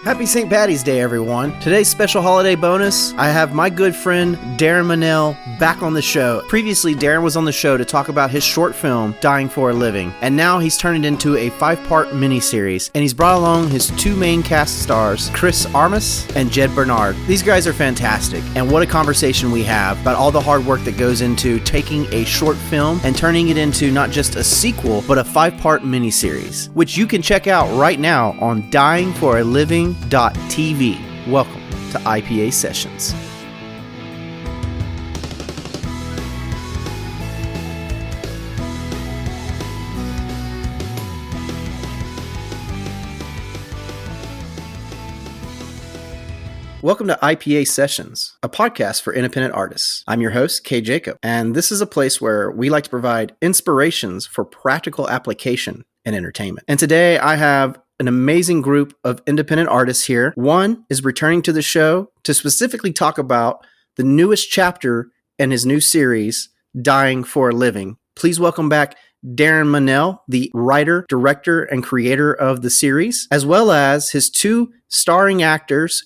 Happy St. Patty's Day, everyone. Today's special holiday bonus, I have my good friend Darin Munnell back on the show. Previously, Darin was on the show to talk about his short film, Dying for a Living, and now he's turned it into a 5-part miniseries, and he's brought along his 2 main cast stars, Armas and Jed Bernard. These guys are fantastic, and what a conversation we have about all the hard work that goes into taking a short film and turning it into not just a sequel, but a 5-part miniseries, which you can check out right now on dyingforaliving.tv. Welcome to IPA Sessions. Welcome to IPA Sessions, a podcast for independent artists. I'm your host, Kay Jacob, and this is a place where we like to provide inspirations for practical application and entertainment. And today I have an amazing group of independent artists here. One is returning to the show to specifically talk about the newest chapter in his new series, Dying for a Living. Please welcome back Darin Munnell, the writer, director, and creator of the series, as well as his 2 starring actors,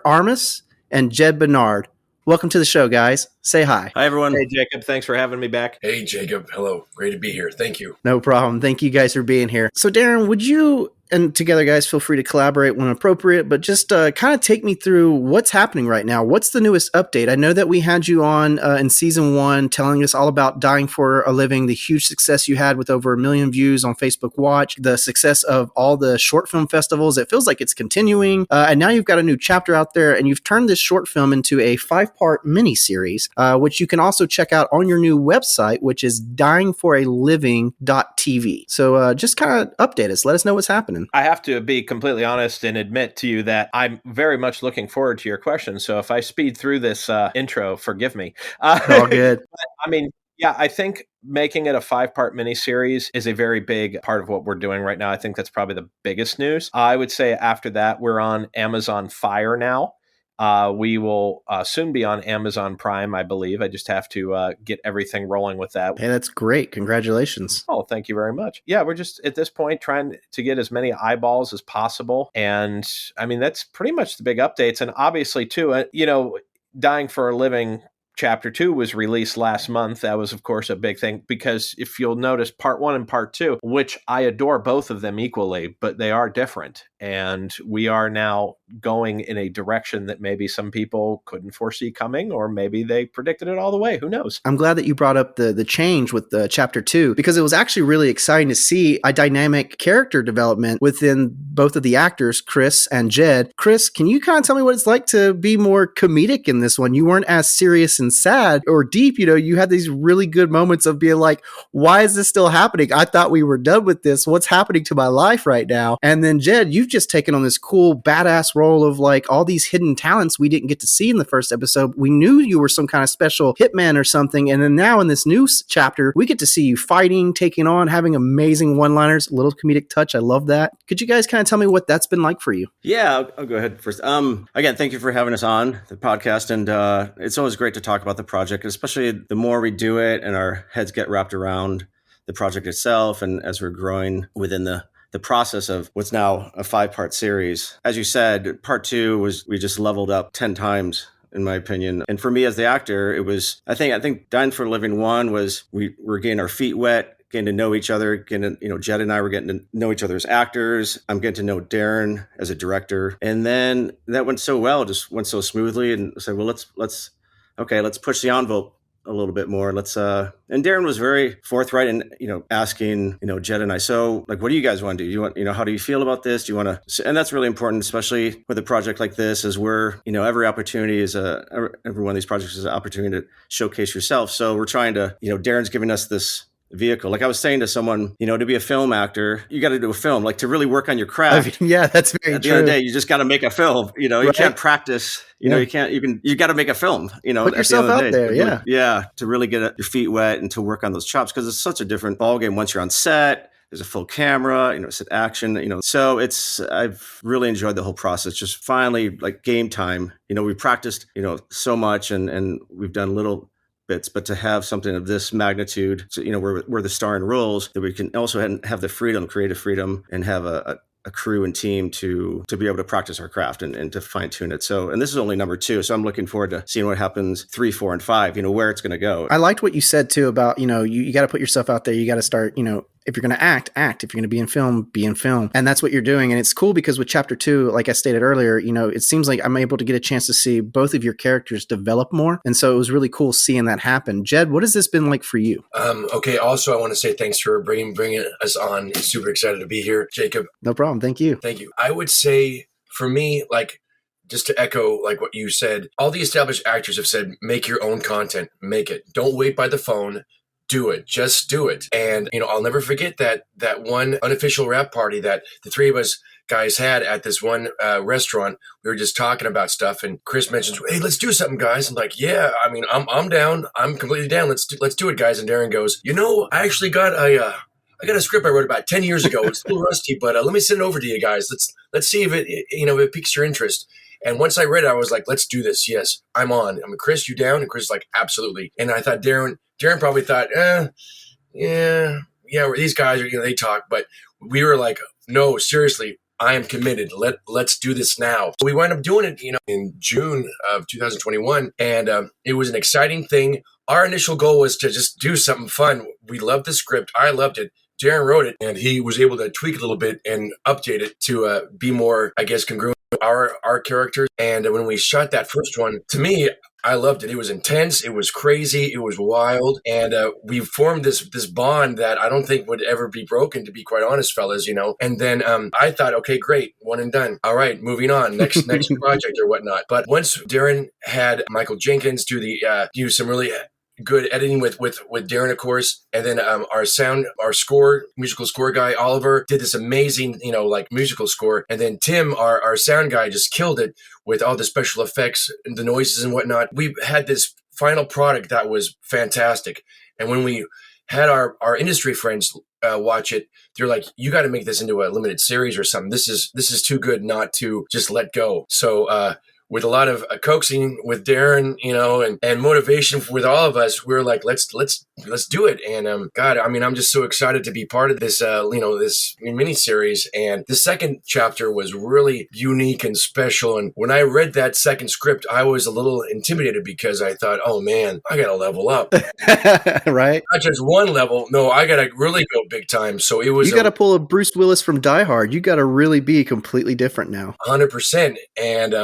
Armas and Jed Bernard. Welcome to the show, guys. Say hi. Hi, everyone. Hey, Jacob. Thanks for having me back. Hey, Jacob. Hello. Great to be here. Thank you. No problem. Thank you guys for being here. So, Darin, would you, and together, guys, feel free to collaborate when appropriate, but just kind of take me through what's happening right now. What's the newest update? I know that we had you on in season 1 telling us all about Dying for a Living, the huge success you had with over 1 million views on Facebook Watch, the success of all the short film festivals. It feels like it's continuing. And now you've got a new chapter out there, and you've turned this short film into a 5-part miniseries, which you can also check out on your new website, which is dyingforaliving.tv. So just kind of update us. Let us know what's happening. I have to be completely honest and admit to you that I'm very much looking forward to your questions. So if I speed through this intro, forgive me. All good. I mean, yeah, I think making it a 5-part miniseries is a very big part of what we're doing right now. I think that's probably the biggest news. I would say after that, we're on Amazon Fire now. We will soon be on Amazon Prime, I believe. I just have to get everything rolling with that. Hey, that's great. Congratulations. Oh, thank you very much. Yeah, we're just at this point trying to get as many eyeballs as possible. And I mean, that's pretty much the big updates. And obviously, too, Dying for a Living Chapter 2 was released last month. That was, of course, a big thing because if you'll notice, Part 1 and Part 2, which I adore both of them equally, but they are different. And we are now going in a direction that maybe some people couldn't foresee coming, or maybe they predicted it all the way. Who knows? I'm glad that you brought up the change with the Chapter 2, because it was actually really exciting to see a dynamic character development within both of the actors, Chris and Jed. Chris, can you kind of tell me what it's like to be more comedic in this one? You weren't as serious and sad or deep. You had these really good moments of being like, why is this still happening? I thought we were done with this. What's happening to my life right now? And then Jed, you've just taken on this cool badass role of like all these hidden talents we didn't get to see in the first episode. We knew you were some kind of special hitman or something. And then now in this new chapter, we get to see you fighting, taking on, having amazing one-liners, a little comedic touch. I love that. Could you guys kind of tell me what that's been like for you? Yeah, I'll go ahead first. Again, thank you for having us on the podcast. And it's always great to talk about the project, especially the more we do it and our heads get wrapped around the project itself. And as we're growing within the process of what's now a 5-part series. As you said, Part 2 was, we just leveled up 10 times, in my opinion. And for me as the actor, it was, I think Dying for a Living 1 was, we were getting our feet wet, getting to know each other, Jed and I were getting to know each other as actors. I'm getting to know Darin as a director. And then that went so well, just went so smoothly, and said, well, let's push the envelope a little bit more. And Darin was very forthright in, asking, Jed and I, so like, what do you guys want to do? You want, how do you feel about this? Do you want to, and that's really important, especially with a project like this, is where, every opportunity is every one of these projects is an opportunity to showcase yourself. So we're trying to, Darin's giving us this vehicle. Like I was saying to someone, to be a film actor, you got to do a film, like to really work on your craft. Yeah, that's very true. At the end of the day, you just got to make a film. You can't practice. You got to make a film. Put yourself out there. Yeah. Yeah. To really get your feet wet and to work on those chops, because it's such a different ballgame once you're on set. There's a full camera, it's action, so I've really enjoyed the whole process. Just finally, like game time, we practiced, so much and we've done little bits, but to have something of this magnitude, so, we're the starring roles, that we can also have the freedom, creative freedom, and have a a crew and team to be able to practice our craft and to fine tune it. So, and this is only number 2. So I'm looking forward to seeing what happens 3, 4, and 5, where it's going to go. I liked what you said too about, you got to put yourself out there. You got to start, if you're going to act. If you're going to be in film. And that's what you're doing. And it's cool because with chapter 2, like I stated earlier, it seems like I'm able to get a chance to see both of your characters develop more. And so it was really cool seeing that happen. Jed, what has this been like for you? Okay. Also, I want to say thanks for bringing us on. Super excited to be here. Jacob. No problem. Thank you. Thank you. I would say for me, just to echo what you said, all the established actors have said, make your own content, make it. Don't wait by the phone. Do it. Just do it. And, I'll never forget that one unofficial rap party that the 3 of us guys had at this one restaurant. We were just talking about stuff, and Chris mentions, "Hey, let's do something, guys." I'm like, "Yeah, I'm down. I'm completely down. Let's do it, guys." And Darin goes, "I actually got a script I wrote about 10 years ago. It's a little rusty, but let me send it over to you guys. Let's see if it piques your interest." And once I read it, I was like, "Let's do this. Yes, I'm on." Chris, you down? And Chris is like, "Absolutely." And I thought Darin probably thought, yeah, these guys are, they talk, but we were like, "No, seriously, I am committed. Let's do this now." So we wound up doing it, in June of 2021, and it was an exciting thing. Our initial goal was to just do something fun. We loved the script. I loved it. Darin wrote it, and he was able to tweak a little bit and update it to be more, I guess, congruent with our characters. And when we shot that first one, to me, I loved it. It was intense. It was crazy. It was wild. And we formed this bond that I don't think would ever be broken, to be quite honest, fellas, And then I thought, okay, great. One and done. All right, moving on. Next project or whatnot. But once Darin had Michael Jenkins do some really good editing with Darin, of course. And then our musical score guy, Oliver, did this amazing, musical score. And then Tim, our sound guy, just killed it with all the special effects and the noises and whatnot. We had this final product that was fantastic. And when we had our industry friends watch it, they're like, "You got to make this into a limited series or something. This is too good not to just let go." So, with a lot of coaxing with Darin, and motivation with all of us, we were like, let's do it. And God, I'm just so excited to be part of this, this mini series. And the second chapter was really unique and special. And when I read that second script, I was a little intimidated because I thought, oh man, I got to level up, right? Not just one level. No, I got to really go big time. So it was. You got to pull a Bruce Willis from Die Hard. You got to really be completely different now. 100%. And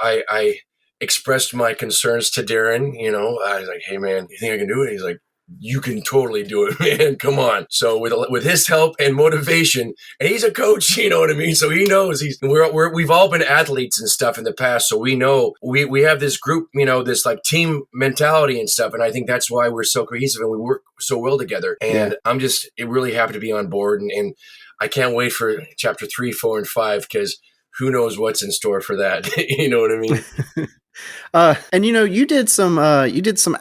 I expressed my concerns to Darin. I was like, "Hey man, you think I can do it?" He's like, "You can totally do it, man. Come on." So with his help and motivation, and he's a coach, you know what I mean? So he knows we've all been athletes and stuff in the past. So we know we have this group, this team mentality and stuff. And I think that's why we're so cohesive and we work so well together. And I'm just really happy to be on board. And I can't wait for chapter 3, 4, and 5, because who knows what's in store for that? You know what I mean? And you did some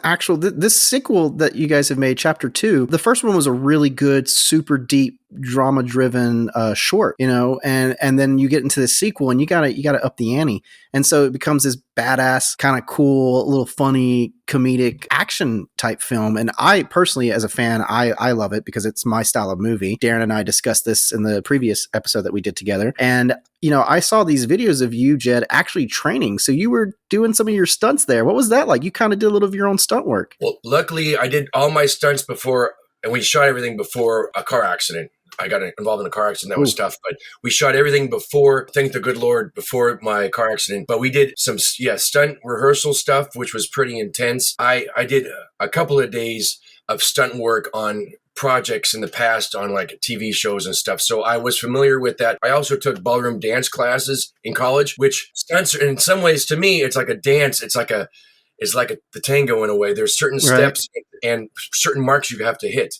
actual, this sequel that you guys have made, chapter 2. The first one was a really good, super deep, drama driven short, and then you get into the sequel and you gotta up the ante. And so it becomes this badass, kind of cool, little funny, comedic action type film. And I personally, as a fan, I love it because it's my style of movie. Darin and I discussed this in the previous episode that we did together. And, I saw these videos of you, Jed, actually training. So you were doing some of your stunts there. What was that like? You kind of did a little of your own stunt work. Well, luckily I did all my stunts before, and we shot everything before a car accident. I got involved in a car accident. That was tough, but we shot everything before, thank the good Lord, before my car accident. But we did some, stunt rehearsal stuff, which was pretty intense. I did a couple of days of stunt work on projects in the past on TV shows and stuff. So I was familiar with that. I also took ballroom dance classes in college, which stunts, in some ways, to me, it's like a dance. It's like the tango in a way. There's certain steps and certain marks you have to hit.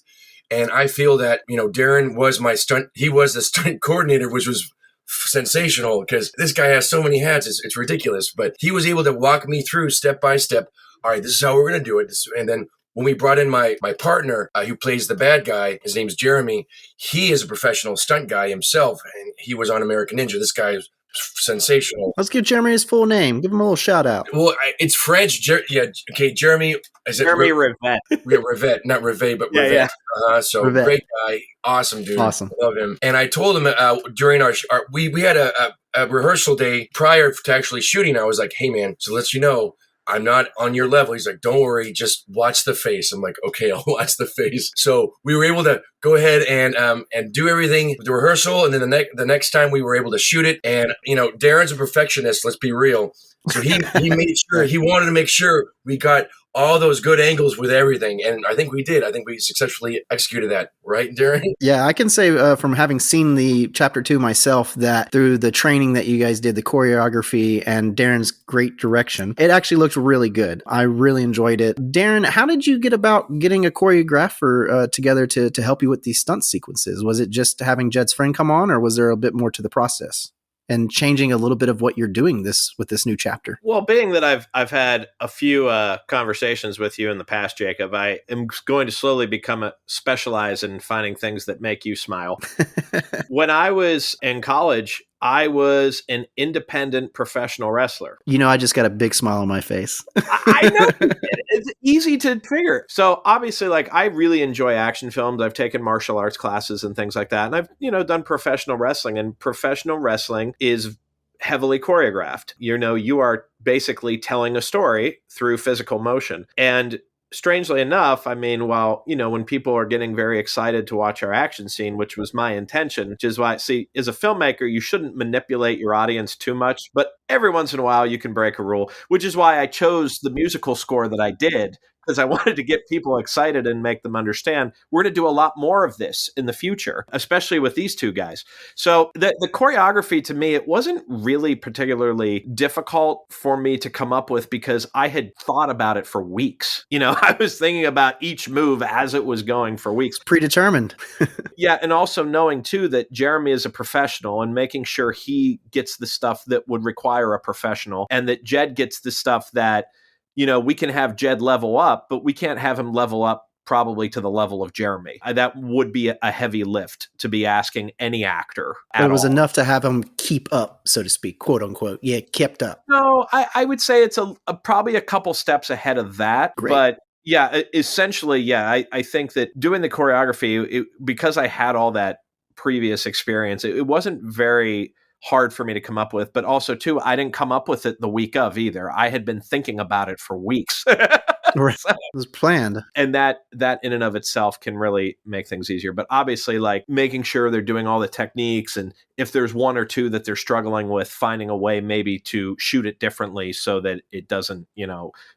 And I feel that, Darin was my stunt. He was the stunt coordinator, which was sensational because this guy has so many hats. It's ridiculous. But he was able to walk me through step by step. All right, this is how we're going to do it. And then when we brought in my partner who plays the bad guy, his name's Jeremy. He is a professional stunt guy himself, and he was on American Ninja. This guy sensational. Let's give Jeremy his full name. Give him a little shout out. Well, it's French. Okay, Jeremy. Is it Jeremy Rivette. Rivette, not Rivet, but Rivette. Yeah. So Rivette. great guy, awesome dude, Awesome. love him. And I told him during our we had a rehearsal day prior to actually shooting. I was like, hey man, so let you know, I'm not on your level. He's like, don't worry, just watch the face. I'm like, okay, I'll watch the face. So we were able to go ahead and do everything with the rehearsal. And then the next time we were able to shoot it. And, Darin's a perfectionist. Let's be real. So he made sure, he wanted to make sure we got all those good angles with everything. And I think we did. I think we successfully executed that. Right, Darin? Yeah, I can say from having seen the chapter 2 myself that through the training that you guys did, the choreography and Darin's great direction, it actually looked really good. I really enjoyed it. Darin, how did you get about getting a choreographer together to help you with these stunt sequences? Was it just having Jed's friend come on, or was there a bit more to the process? And changing a little bit of what you're doing with this new chapter. Well, being that I've had a few conversations with you in the past, Jacob, I am going to slowly specialize in finding things that make you smile. When I was in college, I was an independent professional wrestler. I just got a big smile on my face. I know. It's easy to figure. So obviously, I really enjoy action films. I've taken martial arts classes and things like that. And I've, done professional wrestling, and professional wrestling is heavily choreographed. You are basically telling a story through physical motion. And strangely enough, when people are getting very excited to watch our action scene, which was my intention, which is why, see, as a filmmaker, you shouldn't manipulate your audience too much, but every once in a while you can break a rule, which is why I chose the musical score that I did, because I wanted to get people excited and make them understand we're going to do a lot more of this in the future, especially with these two guys. So the choreography, to me, it wasn't really particularly difficult for me to come up with, because I had thought about it for weeks. I was thinking about each move as it was going for weeks. Predetermined. Yeah. And also knowing too that Jeremy is a professional and making sure he gets the stuff that would require a professional, and that Jed gets the stuff that, we can have Jed level up, but we can't have him level up probably to the level of Jeremy. That would be a heavy lift to be asking any actor. It was enough to have him keep up, so to speak, quote unquote. Yeah, kept up. No, I would say it's probably a couple steps ahead of that. Great. But yeah, essentially, yeah, I think that doing the choreography, because I had all that previous experience, it wasn't very hard for me to come up with, but also too, I didn't come up with it the week of either. I had been thinking about it for weeks. Right. It was planned. And that in and of itself can really make things easier. But obviously, making sure they're doing all the techniques, and if there's one or two that they're struggling with, finding a way maybe to shoot it differently so that it doesn't,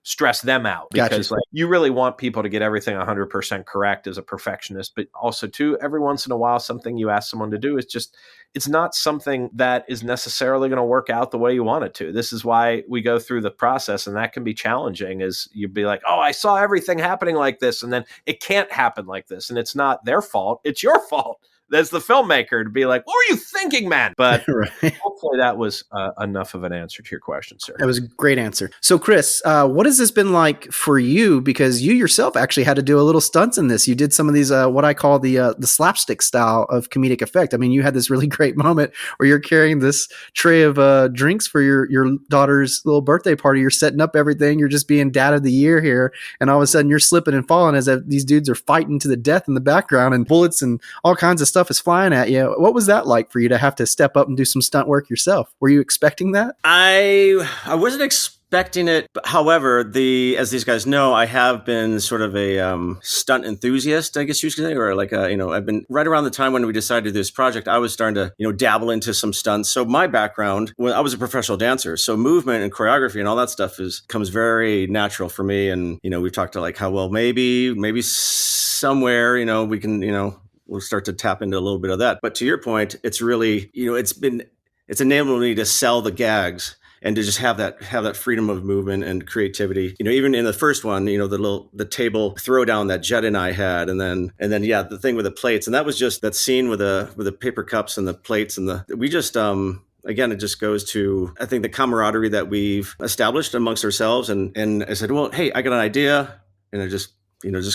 stress them out. Because Gotcha. you really want people to get everything 100% correct as a perfectionist. But also too, every once in a while, something you ask someone to do is just, it's not something that is necessarily going to work out the way you want it to. This is why we go through the process, and that can be challenging, is you'd be like, oh, I saw everything happening like this, and then it can't happen like this. And it's not their fault. It's your fault as the filmmaker to be like, what were you thinking, man? But right. Hopefully that was enough of an answer to your question, sir. That was a great answer. So, Chris, what has this been like for you? Because you yourself actually had to do a little stunts in this. You did some of these, what I call the slapstick style of comedic effect. I mean, you had this really great moment where you're carrying this tray of drinks for your daughter's little birthday party. You're setting up everything. You're just being dad of the year here. And all of a sudden you're slipping and falling as these dudes are fighting to the death in the background, and bullets and all kinds of stuff is flying at you. What was that like for you to have to step up and do some stunt work yourself? Were you expecting that? I wasn't expecting it. However, as these guys know, I have been sort of a stunt enthusiast, I guess you could say, or I've been right around the time when we decided to do this project, I was starting to, dabble into some stunts. So my background, I was a professional dancer, so movement and choreography and all that stuff comes very natural for me. And, we've talked to how, well, maybe somewhere, we can, we'll start to tap into a little bit of that. But to your point, it's really, it's enabled me to sell the gags and to just have that freedom of movement and creativity. Even in the first one, the table throwdown that Jed and I had, and then the thing with the plates, and that was just that scene with the paper cups and the plates, and we just again, it just goes to, I think, the camaraderie that we've established amongst ourselves. And I said, well, hey, I got an idea, and I just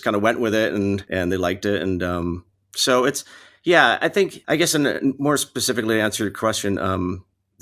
kind of went with it, and they liked it, and so it's, yeah, I guess, and more specifically to answer your question,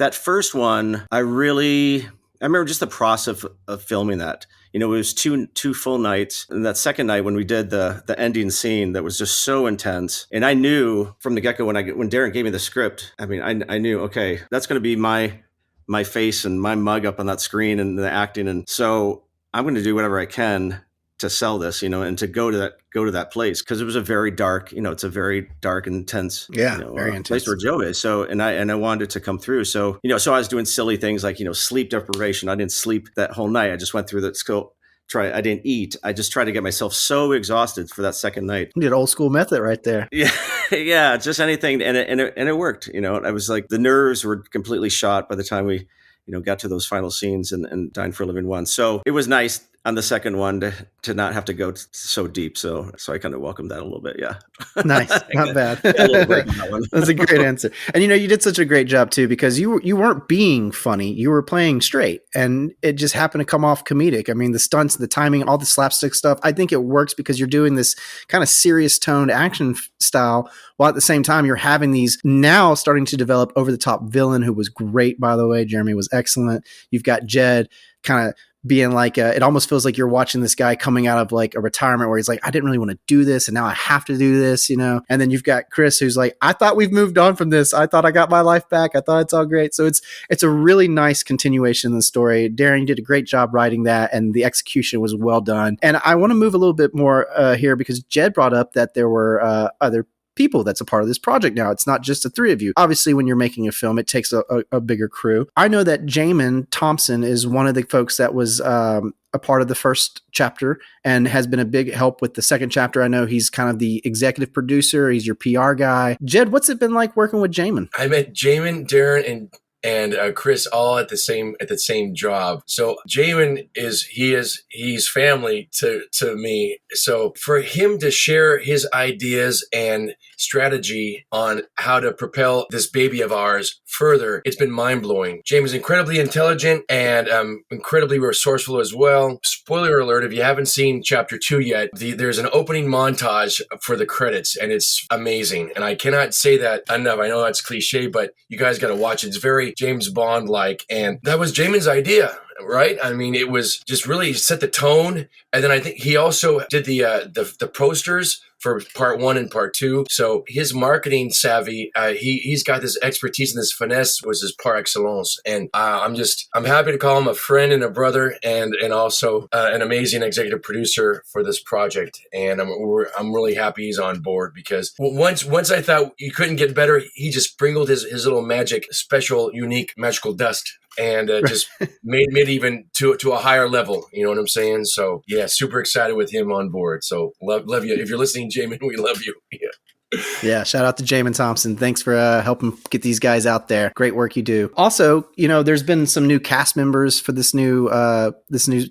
that first one, I remember just the process of filming that. It was two full nights. And that second night when we did the ending scene, that was just so intense. And I knew from the get-go when Darin gave me the script, I mean, I knew, okay, that's going to be my face and my mug up on that screen and the acting. And so I'm going to do whatever I can to sell this, and to go to that place, because it was a very dark, it's a very dark, intense, very intense place where Joe is. So, and I wanted it to come through. So, so I was doing silly things like, sleep deprivation. I didn't sleep that whole night. I just went through I didn't eat. I just tried to get myself so exhausted for that second night. You did old school method right there. Yeah. Yeah. Just anything. And it worked, I was like, the nerves were completely shot by the time we, got to those final scenes and Dying for a Living 1. So it was nice on the second one to not have to go so deep. So I kind of welcomed that a little bit. Yeah. Nice. Not bad. A little break on that one. That's a great answer. And you did such a great job too, because you weren't being funny. You were playing straight, and it just happened to come off comedic. I mean, the stunts, the timing, all the slapstick stuff, I think it works because you're doing this kind of serious toned action style, while at the same time you're having these now starting to develop over the top villain who was great, by the way. Jeremy was excellent. You've got Jed kind of being like, it almost feels like you're watching this guy coming out of like a retirement where he's like, I didn't really want to do this, and now I have to do this, And then you've got Chris, who's like, I thought we've moved on from this. I thought I got my life back. I thought it's all great. So it's a really nice continuation of the story. Darin, you did a great job writing that, and the execution was well done. And I want to move a little bit more here, because Jed brought up that there were other people that's a part of this project now. It's not just the three of you. Obviously, when you're making a film, it takes a bigger crew. I know that Jamin Thompson is one of the folks that was a part of the first chapter and has been a big help with the second chapter. I know he's kind of the executive producer. He's your PR guy. Jed, what's it been like working with Jamin? I met Jamin, Darin, and Chris all at the same job. So Jamin he's family to me. So for him to share his ideas and strategy on how to propel this baby of ours further, it's been mind-blowing. Jamin's incredibly intelligent and incredibly resourceful as well. Spoiler alert, if you haven't seen chapter 2 yet, there's an opening montage for the credits, and it's amazing. And I cannot say that enough. I know that's cliche, but you guys got to watch it. It's very James Bond-like, and that was Jamin's idea, right? I mean, it was just really set the tone. And then I think he also did the posters for part 1 and part 2. So his marketing savvy, he's got this expertise and this finesse was his par excellence. And I'm happy to call him a friend and a brother, and also an amazing executive producer for this project. And I'm really happy he's on board, because once I thought you couldn't get better, he just sprinkled his little magic, special, unique, magical dust, and just made it even to a higher level. You know what I'm saying? So yeah, super excited with him on board. So love you. If you're listening, Jamin, we love you. Yeah. Yeah, shout out to Jamin Thompson. Thanks for helping get these guys out there. Great work you do. Also, there's been some new cast members for this new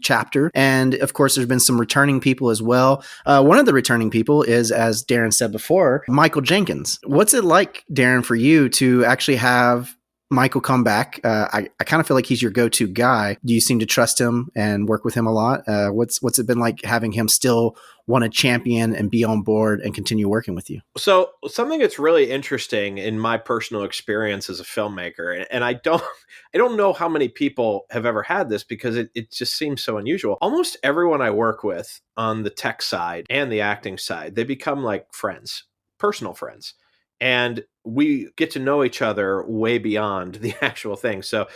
chapter, and of course, there's been some returning people as well. One of the returning people is, as Darin said before, Michael Jenkins. What's it like, Darin, for you to actually have Michael come back? I kind of feel like he's your go-to guy. Do you seem to trust him and work with him a lot? What's it been like having him still want to champion and be on board and continue working with you? So something that's really interesting in my personal experience as a filmmaker, and I don't know how many people have ever had this, because it just seems so unusual. Almost everyone I work with on the tech side and the acting side, they become like friends, personal friends. And we get to know each other way beyond the actual thing. So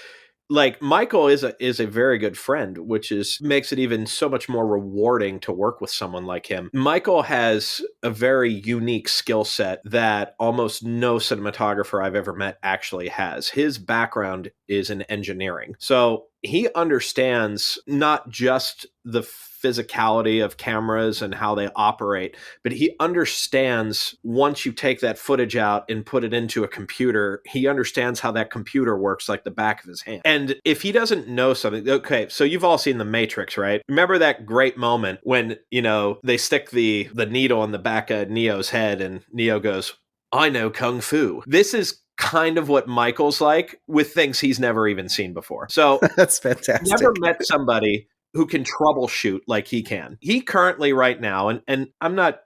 like Michael is a very good friend, which makes it even so much more rewarding to work with someone like him. Michael has a very unique skill set that almost no cinematographer I've ever met actually has. His background is in engineering. So he understands not just the physicality of cameras and how they operate, but he understands once you take that footage out and put it into a computer, he understands how that computer works like the back of his hand. And if he doesn't know something, okay, so you've all seen The Matrix, right? Remember that great moment when, they stick the needle in the back of Neo's head and Neo goes, I know Kung Fu. This is kind of what Michael's like with things he's never even seen before. So that's fantastic. Never met somebody who can troubleshoot like he can. He currently right now, and I'm not,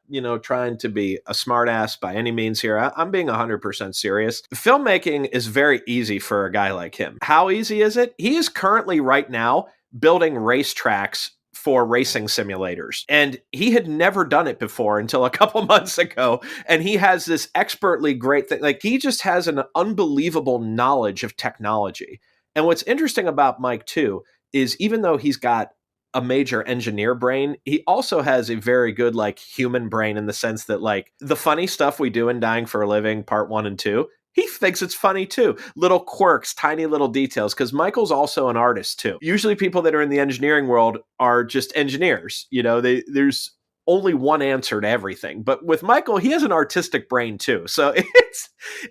trying to be a smart ass by any means here. I'm being 100% serious. Filmmaking is very easy for a guy like him. How easy is it? He is currently right now building racetracks for racing simulators. And he had never done it before until a couple months ago. And he has this expertly great thing. Like, he just has an unbelievable knowledge of technology. And what's interesting about Mike too, is even though he's got a major engineer brain, he also has a very good like human brain, in the sense that like the funny stuff we do in Dying for a Living part 1 and 2, he thinks it's funny too. Little quirks, tiny little details, because Michael's also an artist too. Usually people that are in the engineering world are just engineers. There's only one answer to everything. But with Michael, he has an artistic brain too. So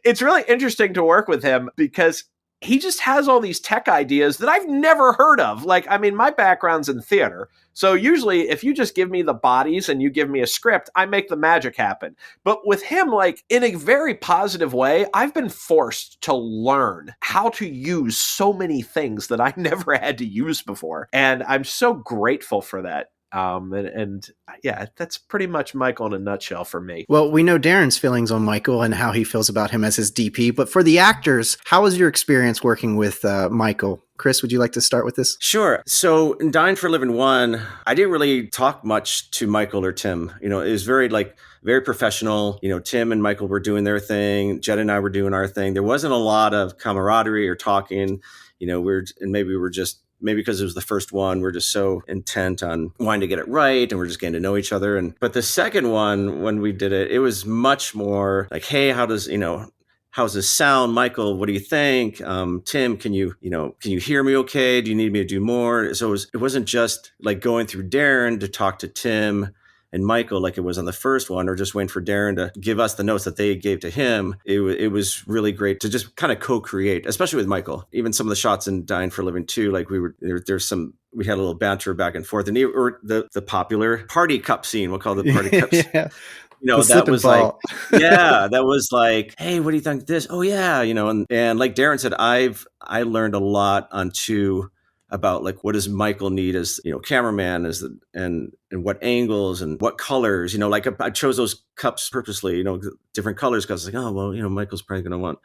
it's really interesting to work with him, because he just has all these tech ideas that I've never heard of. Like, I mean, my background's in theater. So usually if you just give me the bodies and you give me a script, I make the magic happen. But with him, like, in a very positive way, I've been forced to learn how to use so many things that I never had to use before. And I'm so grateful for that. And yeah, that's pretty much Michael in a nutshell for me. Well, we know Darin's feelings on Michael and how he feels about him as his DP, but for the actors, how was your experience working with Michael? Chris, would you like to start with this? Sure. So in Dying for a Living 1, I didn't really talk much to Michael or Tim. It was very professional. Tim and Michael were doing their thing. Jed and I were doing our thing. There wasn't a lot of camaraderie or talking. Maybe because it was the first one, we're just so intent on wanting to get it right, and we're just getting to know each other. But the second one, when we did it, it was much more like, hey, how's this sound? Michael, what do you think? Tim, can you hear me okay? Do you need me to do more? So it wasn't just like going through Darin to talk to Tim and Michael like it was on the first one, or just waiting for Darin to give us the notes that they gave to him. It was really great to just kind of co-create, especially with Michael. Even some of the shots in Dying for a Living 2, like we had a little banter back and forth, and or the popular party cup scene, we'll call it the party cups. Yeah. That was like, yeah, that was like, hey, what do you think of this? Oh yeah, and like Darin said, I learned a lot on 2 about like, what does Michael need as cameraman, and what angles and what colors. Like I chose those cups purposely, different colors, because like, oh well, Michael's probably going to want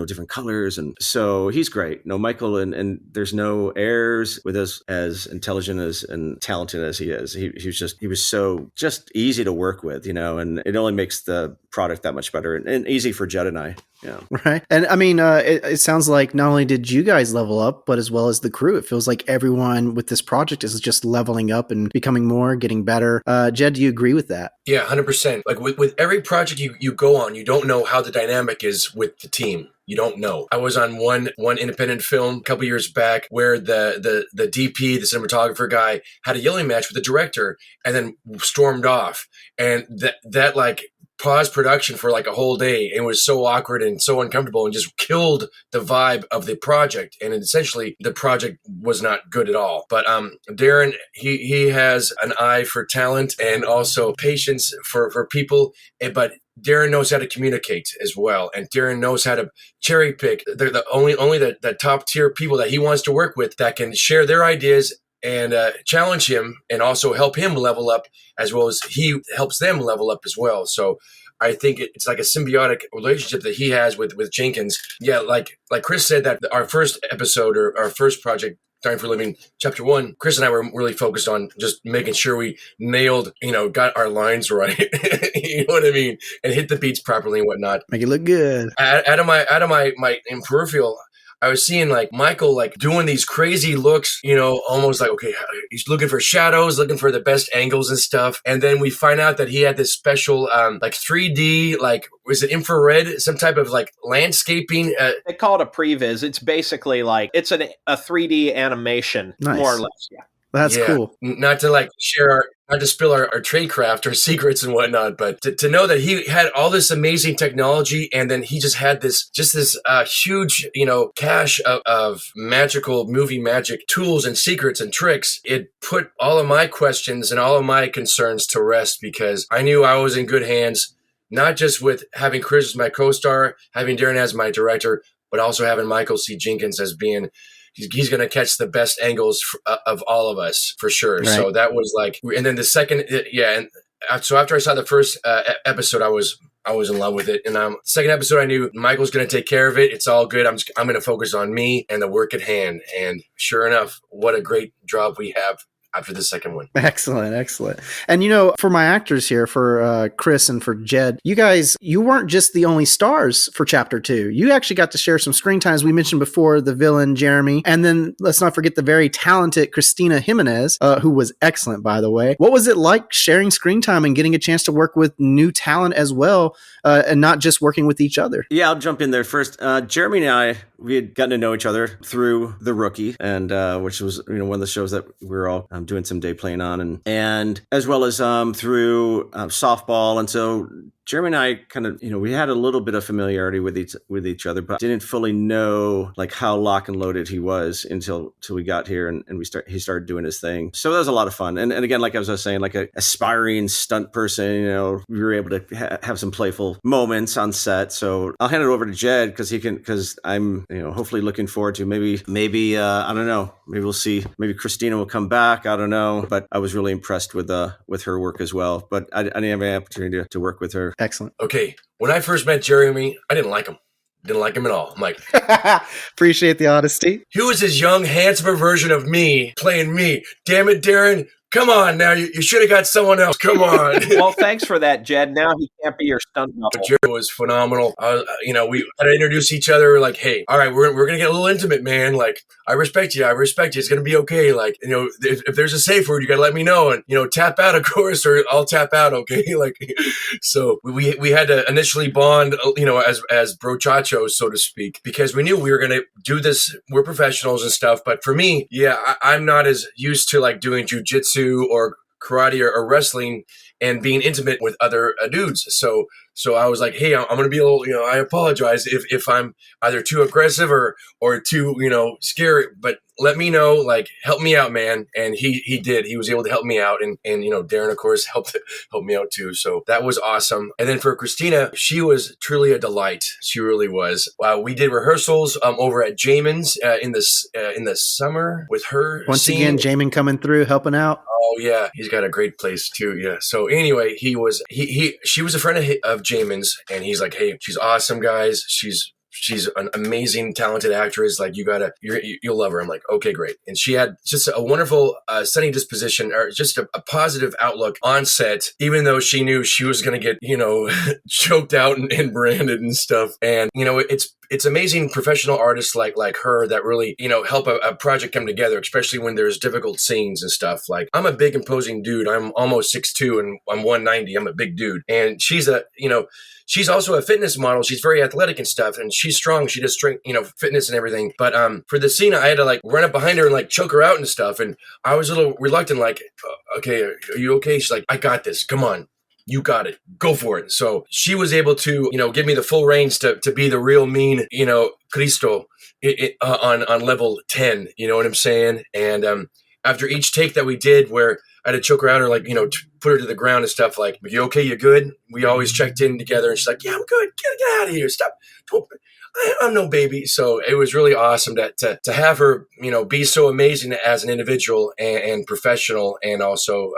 different colors, and so he's great. Michael, and there's no airs with us, as intelligent and talented as he is. He was so just easy to work with, and it only makes the product that much better, and easy for Jed and I. Yeah. Right. And I mean, it sounds like not only did you guys level up, but as well as the crew. It feels like everyone with this project is just leveling up and becoming more, getting better. Jed, do you agree with that? Yeah, 100%. Like with every project you go on, you don't know how the dynamic is with the team. You don't know. I was on one independent film a couple years back where the DP, the cinematographer guy, had a yelling match with the director and then stormed off. And that like paused production for like a whole day, and was so awkward and so uncomfortable, and just killed the vibe of the project. And essentially the project was not good at all. But Darin, he has an eye for talent and also patience for people, but Darin knows how to communicate as well, and Darin knows how to cherry pick. They're the only the top tier people that he wants to work with that can share their ideas and challenge him, and also help him level up, as well as he helps them level up as well. So I think it's like a symbiotic relationship that he has with Jenkins. Yeah, like Chris said, that our first episode, or our first project, Dying for a Living, Chapter 1, Chris and I were really focused on just making sure we nailed, got our lines right, you know what I mean, and hit the beats properly and whatnot. Make it look good. Out of my in peripheral, I was seeing like Michael like doing these crazy looks, almost like, okay, he's looking for shadows, looking for the best angles and stuff. And then we find out that he had this special like 3D, like, was it infrared, some type of like landscaping? They call it a previs. It's basically like, it's a 3D animation, nice. More or less. Yeah. That's cool. Not to spill our trade craft or secrets and whatnot, but to know that he had all this amazing technology, and then he just had this huge, cache of magical movie magic tools and secrets and tricks. It put all of my questions and all of my concerns to rest, because I knew I was in good hands, not just with having Chris as my co-star, having Darin as my director, but also having Michael C. Jenkins as being, he's going to catch the best angles of all of us for sure. Right. So that was like, and then the second, and so after I saw the first episode, I was in love with it. And second episode, I knew Michael's going to take care of it. It's all good. I'm going to focus on me and the work at hand. And sure enough, what a great job we have after the second one. Excellent. And, for my actors here, for Chris and for Jed, you guys, you weren't just the only stars for Chapter 2. You actually got to share some screen time, as we mentioned before, the villain, Jeremy. And then let's not forget the very talented Christina Jimenez, who was excellent, by the way. What was it like sharing screen time and getting a chance to work with new talent as well, and not just working with each other? Yeah, I'll jump in there first. Jeremy and I, we had gotten to know each other through The Rookie, and which was one of the shows that we were all doing some day playing on, and as well as through softball. And so Jeremy and I kind of, we had a little bit of familiarity with each other, but didn't fully know like how lock and loaded he was until we got here and he started doing his thing. So that was a lot of fun. And again, like I was saying, like a aspiring stunt person, we were able to have some playful moments on set. So I'll hand it over to Jed because I'm, hopefully looking forward to maybe I don't know, maybe we'll see, maybe Christina will come back. I don't know, but I was really impressed with her work as well. But I didn't have any opportunity to work with her. Excellent. Okay. When I first met Jeremy, I didn't like him. Didn't like him at all. I'm like, appreciate the honesty. He was this young, handsomer version of me playing me. Damn it, Darin. Come on now. You should have got someone else. Come on. Well, thanks for that, Jed. Now he can't be your stunt double. Jerry was phenomenal. We had to introduce each other. Like, hey, all right, we're going to get a little intimate, man. Like, I respect you. It's going to be okay. Like, if there's a safe word, you got to let me know. And, tap out, of course, or I'll tap out. Okay. Like, so we had to initially bond, as brochachos, so to speak, because we knew we were going to do this. We're professionals and stuff. But for me, I'm not as used to like doing jujitsu or karate or wrestling and being intimate with other dudes. So I was like, hey, I'm going to be a little, I apologize if I'm either too aggressive or too, scary, but let me know, like, help me out, man. And he did. He was able to help me out. And Darin, of course, helped me out too. So that was awesome. And then for Christina, she was truly a delight. She really was. We did rehearsals over at Jamin's in the summer with her. Once again, Jamin coming through, helping out. Oh yeah, he's got a great place too. Yeah. So anyway, she was a friend of Jamin's, and he's like, hey, she's awesome, guys. She's an amazing, talented actress. Like, you'll love her. I'm like, okay, great. And she had just a wonderful, sunny disposition, or just a positive outlook on set, even though she knew she was going to get, choked out and branded and stuff. And, it's amazing professional artists like her that really, help a project come together, especially when there's difficult scenes and stuff. Like, I'm a big, imposing dude. I'm almost 6'2" and I'm 190. I'm a big dude. And she's she's also a fitness model. She's very athletic and stuff, and she's strong. She does strength, fitness and everything. But for the scene, I had to like run up behind her and like choke her out and stuff. And I was a little reluctant, like, okay, are you okay? She's like, I got this. Come on. You got it. Go for it. So she was able to, give me the full reins to be the real mean, Cristo on level 10. You know what I'm saying? And after each take that we did, where I had to choke her out or like, put her to the ground and stuff, like, you okay? You good? We always checked in together, and she's like, yeah, I'm good. Get out of here. Stop. I'm no baby. So it was really awesome to have her, be so amazing as an individual and professional, and also,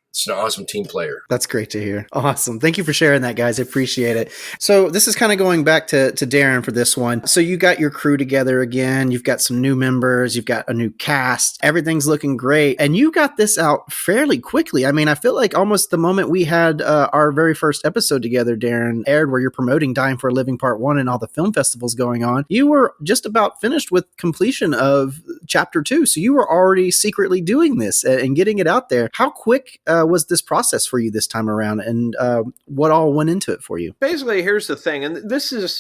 it's an awesome team player. That's great to hear. Awesome. Thank you for sharing that, guys. I appreciate it. So this is kind of going back to Darin for this one. So you got your crew together again. You've got some new members. You've got a new cast. Everything's looking great. And you got this out fairly quickly. I mean, I feel like almost the moment we had our very first episode together, Darin, aired, where you're promoting Dying for a Living Part 1 and all the film festivals going on, you were just about finished with completion of Chapter 2. So you were already secretly doing this and getting it out there. How quick was this process for you this time around, and what all went into it for you? Basically, here's the thing, and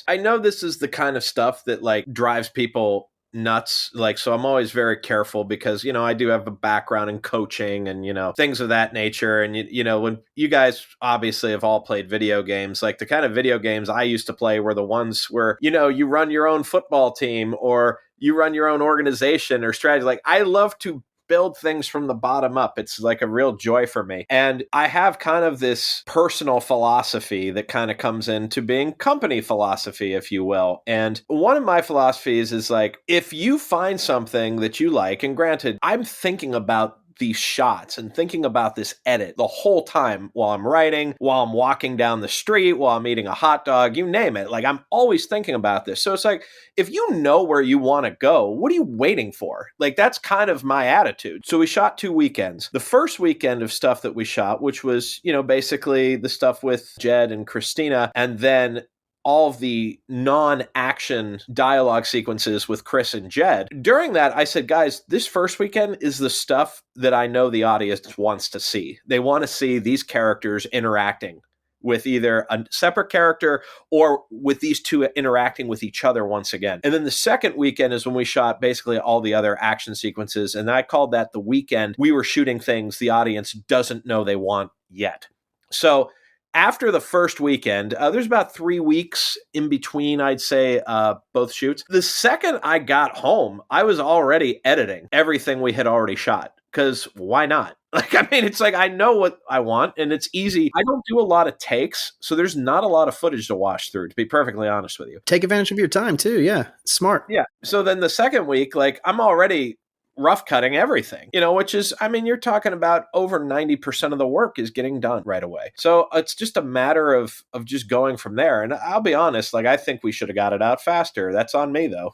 I know this is the kind of stuff that like drives people nuts, like, so I'm always very careful because I do have a background in coaching and things of that nature, and when you guys obviously have all played video games, like the kind of video games I used to play were the ones where you run your own football team or you run your own organization or strategy. Like, I love to build things from the bottom up. It's like a real joy for me. And I have kind of this personal philosophy that kind of comes into being company philosophy, if you will. And one of my philosophies is like, if you find something that you like, and granted, I'm thinking about these shots and thinking about this edit the whole time while I'm writing, while I'm walking down the street, while I'm eating a hot dog, you name it. Like, I'm always thinking about this. So it's like, if you know where you want to go, what are you waiting for? Like, that's kind of my attitude. So we shot 2 weekends. The first weekend of stuff that we shot, which was, basically the stuff with Jed and Christina, and then all of the non-action dialogue sequences with Chris and Jed. During that, I said, guys, this first weekend is the stuff that I know the audience wants to see. They want to see these characters interacting with either a separate character or with these two interacting with each other once again. And then the second weekend is when we shot basically all the other action sequences. And I called that the weekend. We were shooting things the audience doesn't know they want yet. So after the first weekend, there's about 3 weeks in between, I'd say, both shoots. The second I got home, I was already editing everything we had already shot. Because why not? It's like I know what I want and it's easy. I don't do a lot of takes, so there's not a lot of footage to wash through, to be perfectly honest with you. Take advantage of your time too. Yeah. Smart. Yeah. So then the second week, I'm already rough cutting everything, which is, you're talking about over 90% of the work is getting done right away. So it's just a matter of just going from there. And I'll be honest, I think we should have got it out faster. That's on me though.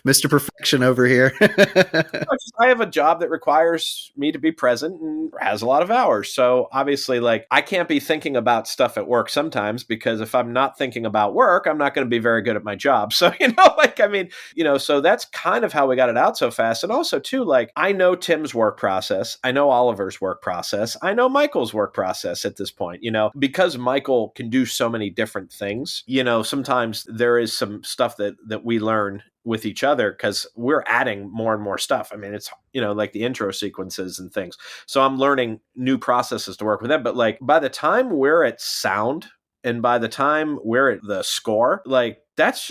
Mr. Perfection over here. I have a job that requires me to be present and has a lot of hours. So obviously, I can't be thinking about stuff at work sometimes, because if I'm not thinking about work, I'm not going to be very good at my job. So, so that's kind of how we got it out so fast. And also too, I know Tim's work process. I know Oliver's work process. I know Michael's work process at this point, because Michael can do so many different things, sometimes there is some stuff that we learn with each other because we're adding more and more stuff. It's, like the intro sequences and things. So I'm learning new processes to work with them. But by the time we're at sound and by the time we're at the score, that's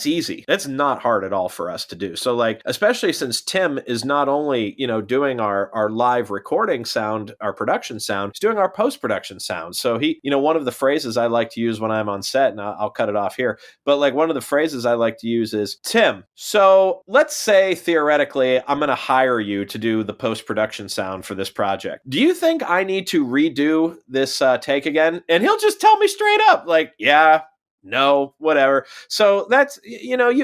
easy. That's not hard at all for us to do. So especially since Tim is not only, doing our live recording sound, our production sound, he's doing our post-production sound. So he, one of the phrases I like to use when I'm on set, and I'll cut it off here, but one of the phrases I like to use is, Tim, so let's say theoretically, I'm going to hire you to do the post-production sound for this project. Do you think I need to redo this take again? And he'll just tell me straight up, yeah, no, whatever. So that's,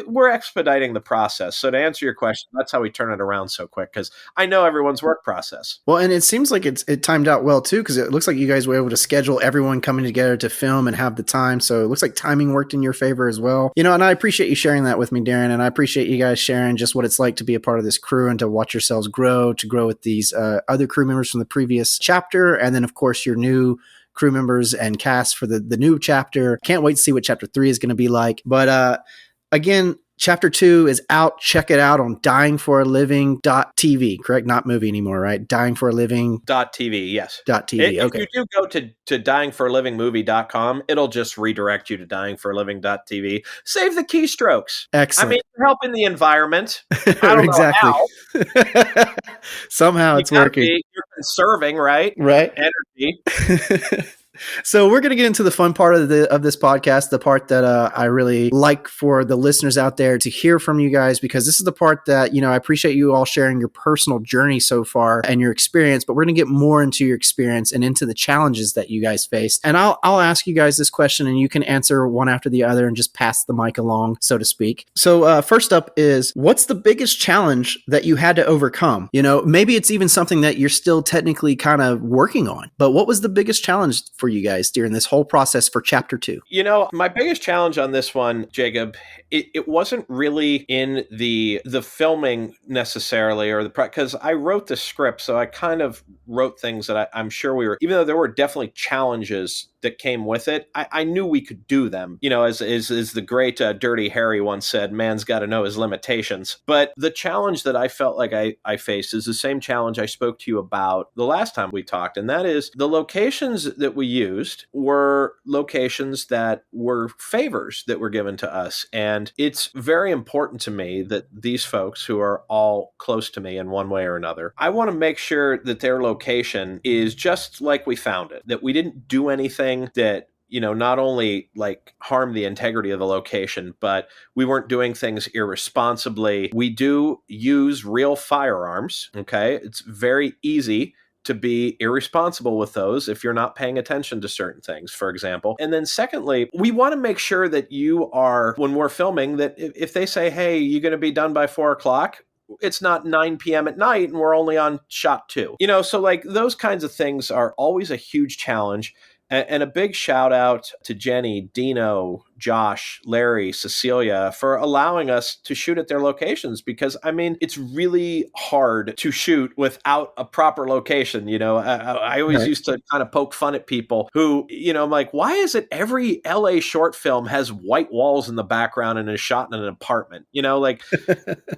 we're expediting the process. So to answer your question, that's how we turn it around so quick, because I know everyone's work process. Well, and it seems like it timed out well too, because it looks like you guys were able to schedule everyone coming together to film and have the time. So it looks like timing worked in your favor as well. And I appreciate you sharing that with me, Darin, and I appreciate you guys sharing just what it's like to be a part of this crew and to watch yourselves grow with these other crew members from the previous chapter. And then, of course, your new crew members and cast for the new chapter. Can't wait to see what chapter 3 is going to be like. But again, chapter 2 is out. Check it out on dyingforaliving.tv, correct? Not movie anymore, right? Dyingforaliving.tv, yes. .tv, okay. If you do go to dyingforalivingmovie.com, it'll just redirect you to dyingforaliving.tv. Save the keystrokes. Excellent. You're helping the environment. I don't exactly. know how. Somehow it's working. You're conserving, right? Right. Energy. So we're going to get into the fun part of this podcast, the part that I really like for the listeners out there to hear from you guys, because this is the part that, I appreciate you all sharing your personal journey so far and your experience, but we're going to get more into your experience and into the challenges that you guys faced. And I'll ask you guys this question and you can answer one after the other and just pass the mic along, so to speak. So first up is, what's the biggest challenge that you had to overcome? Maybe it's even something that you're still technically kind of working on, but what was the biggest challenge for you guys during this whole process for chapter 2? My biggest challenge on this one, Jacob, it wasn't really in the filming necessarily, or because I wrote the script, so I kind of wrote things that I'm sure even though there were definitely challenges that came with it, I knew we could do them. As the great Dirty Harry once said, man's got to know his limitations. But the challenge that I felt like I faced is the same challenge I spoke to you about the last time we talked. And that is the locations that we used were locations that were favors that were given to us. And it's very important to me that these folks who are all close to me in one way or another, I want to make sure that their location is just like we found it, that we didn't do anything that not only like harm the integrity of the location, but we weren't doing things irresponsibly. We do use real firearms. Okay. It's very easy to be irresponsible with those if you're not paying attention to certain things, for example. And then secondly, we want to make sure that you are, when we're filming, that if they say, hey, you're going to be done by 4:00, it's not 9 p.m. at night and we're only on shot 2. So like those kinds of things are always a huge challenge. And a big shout out to Jenny, Dino, Josh, Larry, Cecilia for allowing us to shoot at their locations, because it's really hard to shoot without a proper location. I always used to kind of poke fun at people who, I'm like, why is it every LA short film has white walls in the background and is shot in an apartment? Like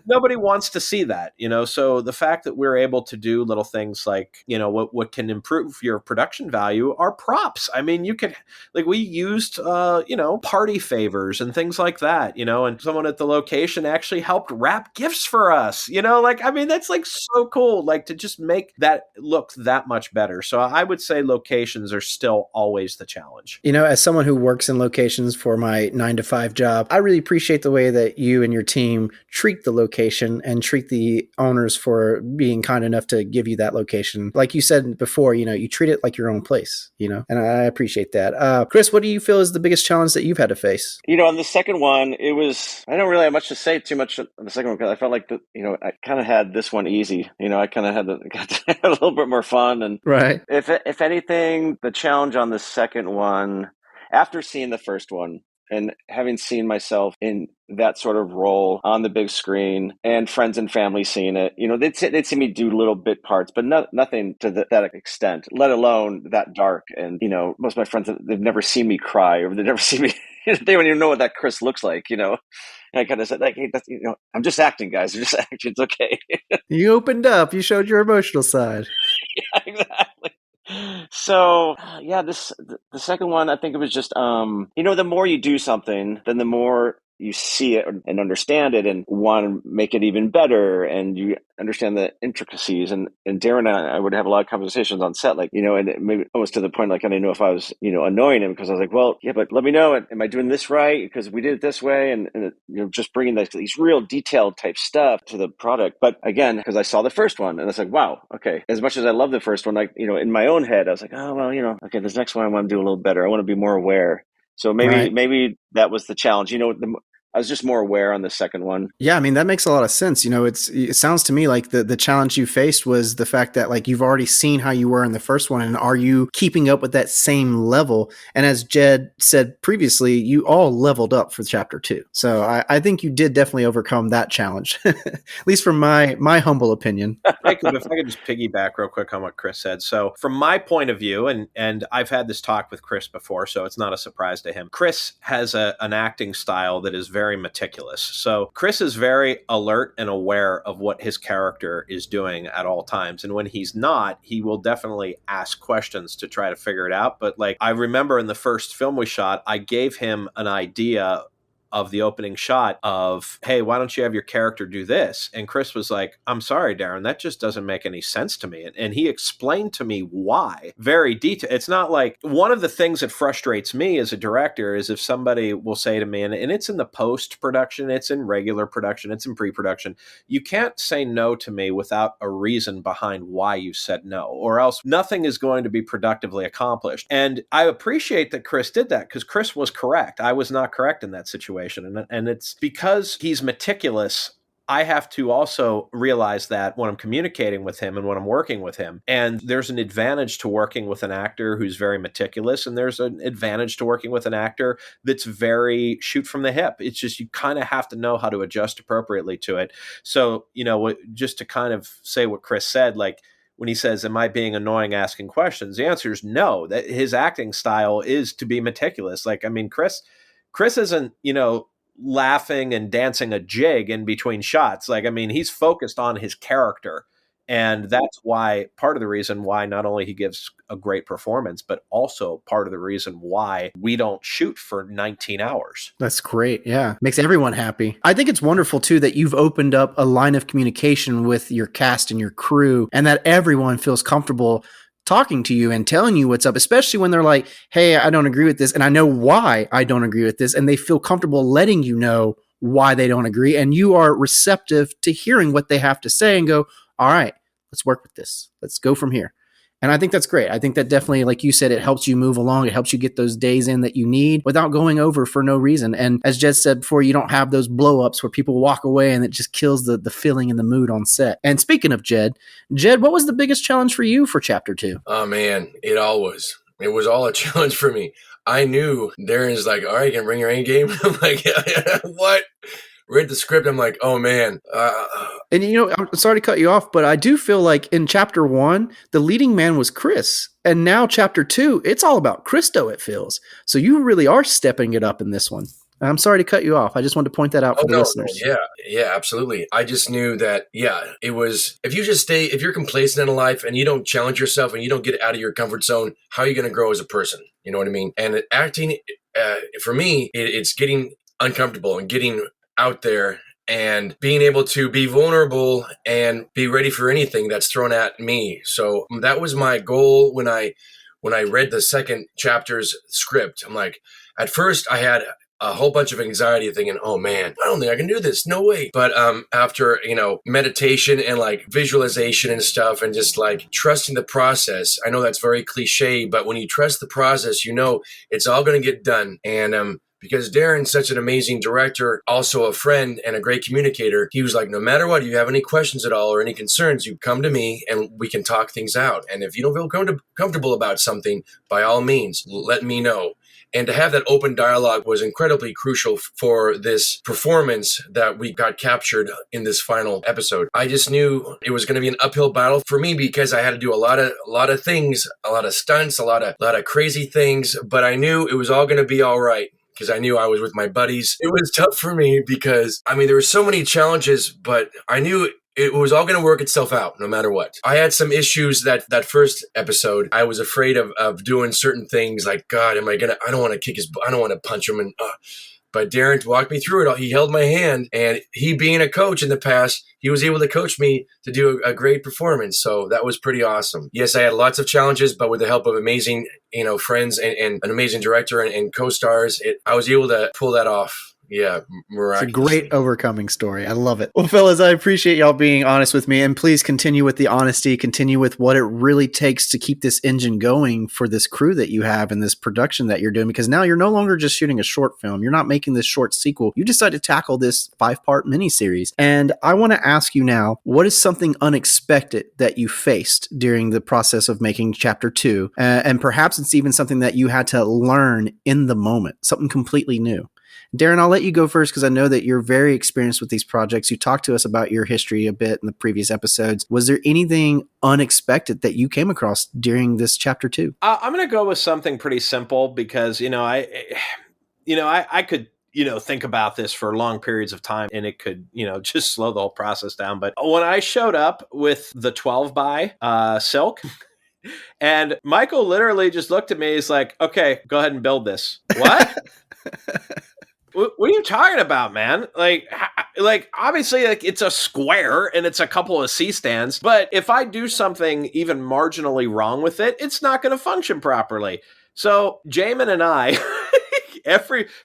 nobody wants to see that, so the fact that we're able to do little things like, what can improve your production value are props. You could, like, we used, party favors and things like that, and someone at the location actually helped wrap gifts for us, that's like so cool, like to just make that look that much better. So I would say locations are still always the challenge. As someone who works in locations for my 9-to-5 job, I really appreciate the way that you and your team treat the location and treat the owners for being kind enough to give you that location. Like you said before, you treat it like your own place, and I appreciate that. Chris, what do you feel is the biggest challenge that you've had to face? On the second one, I don't really have much to say too much on the second one, because I felt like I kind of had this one easy. I kind of got to have a little bit more fun. And right. If anything, the challenge on the second one, after seeing the first one and having seen myself in that sort of role on the big screen and friends and family seeing it, they'd see me do little bit parts, but nothing to that extent, let alone that dark. And, most of my friends, they've never seen me cry, or they've never seen me, they don't even know what that Chris looks like, And I kind of said, like, hey, that's, I'm just acting, guys. I'm just acting. It's okay. You opened up. You showed your emotional side. Yeah, exactly. So the second one, I think it was just, the more you do something, then the more you see it and understand it and want to make it even better, and you understand the intricacies. And Darin and I would have a lot of conversations on set, like, and maybe almost to the point, like, I didn't know if I was, annoying him, because I was like, well, yeah, but let me know, am I doing this right? Because we did it this way, and just bringing these real detailed type stuff to the product. But again, because I saw the first one, and it's like, wow, okay. As much as I love the first one, like, in my own head, I was like, oh, well, okay, this next one I want to do a little better. I want to be more aware. So maybe that was the challenge. I was just more aware on the second one. Yeah, that makes a lot of sense. It sounds to me like the challenge you faced was the fact that, like, you've already seen how you were in the first one, and are you keeping up with that same level? And as Jed said previously, you all leveled up for chapter 2. So I think you did definitely overcome that challenge, at least from my humble opinion. If I could just piggyback real quick on what Chris said. So from my point of view, and I've had this talk with Chris before, so it's not a surprise to him. Chris has an acting style that is very meticulous. So Chris is very alert and aware of what his character is doing at all times. And when he's not, he will definitely ask questions to try to figure it out. But like, I remember in the first film we shot, I gave him an idea of the opening shot of, hey, why don't you have your character do this? And Chris was like, I'm sorry, Darin, that just doesn't make any sense to me. And he explained to me why. Very detailed. It's not like, one of the things that frustrates me as a director is if somebody will say to me, and it's in the post-production, it's in regular production, it's in pre-production, you can't say no to me without a reason behind why you said no, or else nothing is going to be productively accomplished. And I appreciate that Chris did that, because Chris was correct. I was not correct in that situation. And it's because he's meticulous, I have to also realize that when I'm communicating with him and when I'm working with him. And there's an advantage to working with an actor who's very meticulous, and there's an advantage to working with an actor that's very shoot from the hip. It's just, you kind of have to know how to adjust appropriately to it. So, just to kind of say what Chris said, like, when he says, am I being annoying asking questions? The answer is no. That his acting style is to be meticulous. Like, I mean, Chris isn't, laughing and dancing a jig in between shots. Like, I mean, he's focused on his character. And that's why, part of the reason why not only he gives a great performance, but also part of the reason why we don't shoot for 19 hours. That's great. Yeah. Makes everyone happy. I think it's wonderful too that you've opened up a line of communication with your cast and your crew, and that everyone feels comfortable talking to you and telling you what's up, especially when they're like, hey, I don't agree with this, and I know why I don't agree with this, and they feel comfortable letting you know why they don't agree, and you are receptive to hearing what they have to say and go, all right, let's work with this. Let's go from here. And I think that's great. I think that definitely, like you said, it helps you move along. It helps you get those days in that you need without going over for no reason. And as Jed said before, you don't have those blow-ups where people walk away and it just kills the feeling and the mood on set. And speaking of Jed, what was the biggest challenge for you for Chapter 2? Oh, man, it was all a challenge for me. I knew Darin's like, all right, you can bring your A game. I'm like, what? Read the script. I'm like, oh, man. And, I'm sorry to cut you off, but I do feel like in Chapter 1, the leading man was Chris. And now Chapter 2, it's all about Christo, it feels. So you really are stepping it up in this one. I'm sorry to cut you off. I just wanted to point that out for the listeners. Yeah, absolutely. I just knew that, it was, if you're complacent in life and you don't challenge yourself and you don't get out of your comfort zone, how are you going to grow as a person? You know what I mean? And acting, for me, it's getting uncomfortable and getting out there and being able to be vulnerable and be ready for anything that's thrown at me. So that was my goal when I read the second chapter's script. I'm like, at first I had a whole bunch of anxiety thinking, oh man, I don't think I can do this. No way. But after, meditation and like visualization and stuff and just like trusting the process, I know that's very cliche, but when you trust the process, it's all going to get done. And because Darin's such an amazing director, also a friend and a great communicator, he was like, no matter what, if you have any questions at all or any concerns, you come to me and we can talk things out. And if you don't feel comfortable about something, by all means, let me know. And to have that open dialogue was incredibly crucial for this performance that we got captured in this final episode. I just knew it was going to be an uphill battle for me because I had to do a lot of things, a lot of stunts, a lot of crazy things, but I knew it was all going to be all right. Because I knew I was with my buddies. It was tough for me because, there were so many challenges, but I knew it was all going to work itself out no matter what. I had some issues that first episode. I was afraid of doing certain things like, God, I don't want to kick his butt. I don't want to punch him. But Darin walked me through it all. He held my hand, and he being a coach in the past, he was able to coach me to do a great performance. So that was pretty awesome. Yes, I had lots of challenges, but with the help of amazing, friends and an amazing director and co-stars, I was able to pull that off. Yeah, miraculous. It's a great overcoming story. I love it. Well, fellas, I appreciate y'all being honest with me, and please continue with the honesty, continue with what it really takes to keep this engine going for this crew that you have and this production that you're doing, because now you're no longer just shooting a short film. You're not making this short sequel. You decided to tackle this 5-part miniseries. And I want to ask you now, what is something unexpected that you faced during the process of making Chapter 2? And perhaps it's even something that you had to learn in the moment, something completely new. Darin, I'll let you go first because I know that you're very experienced with these projects. You talked to us about your history a bit in the previous episodes. Was there anything unexpected that you came across during this Chapter 2? I'm going to go with something pretty simple because, I could, think about this for long periods of time and it could, just slow the whole process down. But when I showed up with the 12 by silk, and Michael literally just looked at me, he's like, okay, go ahead and build this. What? What are you talking about, man? Like obviously, it's a square and it's a couple of C-stands, but if I do something even marginally wrong with it, it's not going to function properly. So Jamin and I,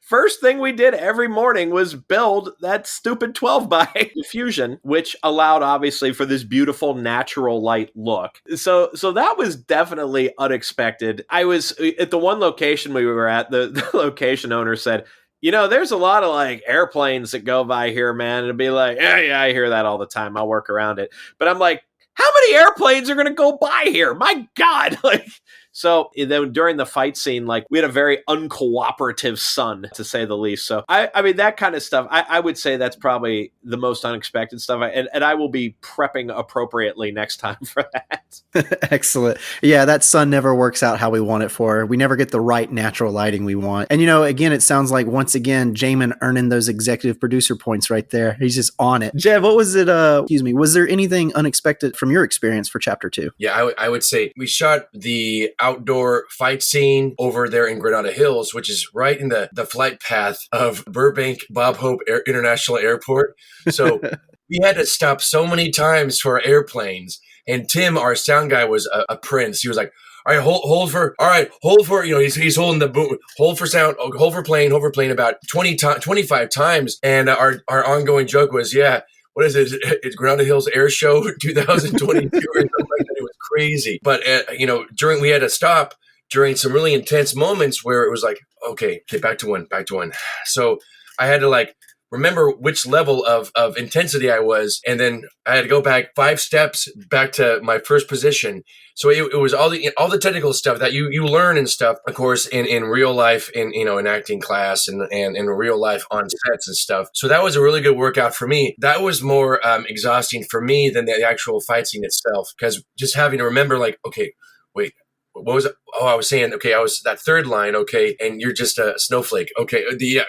first thing we did every morning was build that stupid 12 by diffusion, which allowed obviously for this beautiful natural light look. So that was definitely unexpected. I was at the one location we were at, the location owner said, there's a lot of like airplanes that go by here, man. It'd be like, yeah, I hear that all the time. I'll work around it. But I'm like, how many airplanes are going to go by here? My God. So then during the fight scene, like we had a very uncooperative son, to say the least. So I mean, that kind of stuff, I would say that's probably the most unexpected stuff. And I will be prepping appropriately next time for that. Excellent. Yeah, that sun never works out how we want it for. We never get the right natural lighting we want. And, again, it sounds like once again, Jamin earning those executive producer points right there. He's just on it. Jed, what was it? Was there anything unexpected from your experience for Chapter 2? Yeah, I would say we shot the outdoor fight scene over there in Granada Hills, which is right in the flight path of Burbank Bob Hope International Airport. So we had to stop so many times for airplanes. And Tim, our sound guy, was a prince. He was like, all right, hold for, he's holding the boom, hold for sound, hold for plane about 25 times. And our ongoing joke was, what is it? It's Granada Hills Air Show 2022 or something like that. It was crazy. But, we had to stop during some really intense moments where it was like, okay, back to one. So I had to remember which level of intensity I was, and then I had to go back 5 steps back to my first position. So it was all the technical stuff that you learn and stuff, of course, in real life, in acting class and in real life on sets and stuff. So that was a really good workout for me. That was more exhausting for me than the actual fight scene itself, because just having to remember, okay, wait, what was it? Oh, I was saying, okay, I was that third line, okay, and you're just a snowflake, okay,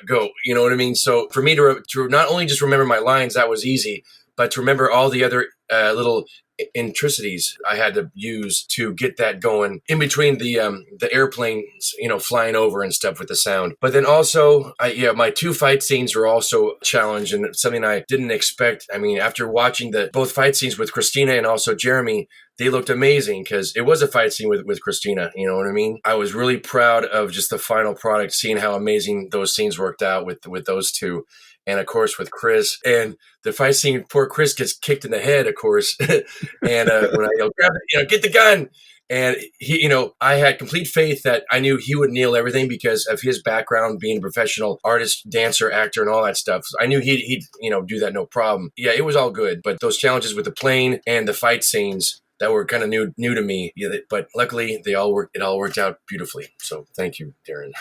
go, you know what I mean? So for me to not only just remember my lines, that was easy, but to remember all the other little intricacies I had to use to get that going in between the airplanes, flying over and stuff with the sound. But then also, my 2 fight scenes were also a challenge and something I didn't expect. I mean, after watching both fight scenes with Christina and also Jeremy, they looked amazing because it was a fight scene with Christina. You know what I mean? I was really proud of just the final product, seeing how amazing those scenes worked out with those 2. And of course with Chris, and the fight scene, poor Chris gets kicked in the head, of course. And when I yelled, grab it, get the gun. And he, I had complete faith that I knew he would nail everything because of his background, being a professional artist, dancer, actor, and all that stuff. So I knew he'd do that no problem. Yeah, it was all good. But those challenges with the plane and the fight scenes that were kind of new to me, but luckily it all worked out beautifully. So thank you, Darin.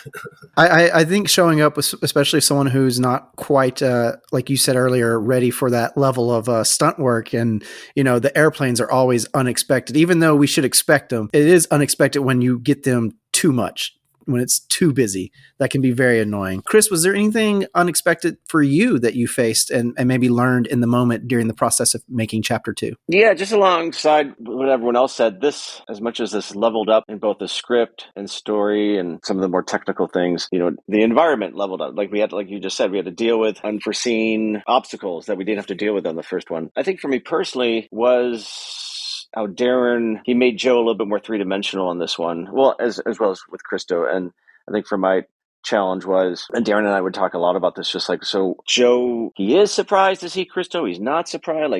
I think showing up with especially someone who's not quite, like you said earlier, ready for that level of stunt work. And, the airplanes are always unexpected, even though we should expect them. It is unexpected when you get them too much. When it's too busy, that can be very annoying. Chris, was there anything unexpected for you that you faced and maybe learned in the moment during the process of making Chapter 2? Yeah, just alongside what everyone else said, this, as much as this leveled up in both the script and story and some of the more technical things, the environment leveled up. Like you just said, we had to deal with unforeseen obstacles that we didn't have to deal with on the first one. I think for me personally was how Darin, he made Joe a little bit more three-dimensional on this one. Well, as well as with Christo. And I think for my challenge was, and Darin and I would talk a lot about this, just so Joe, he is surprised to see Christo. He's not surprised.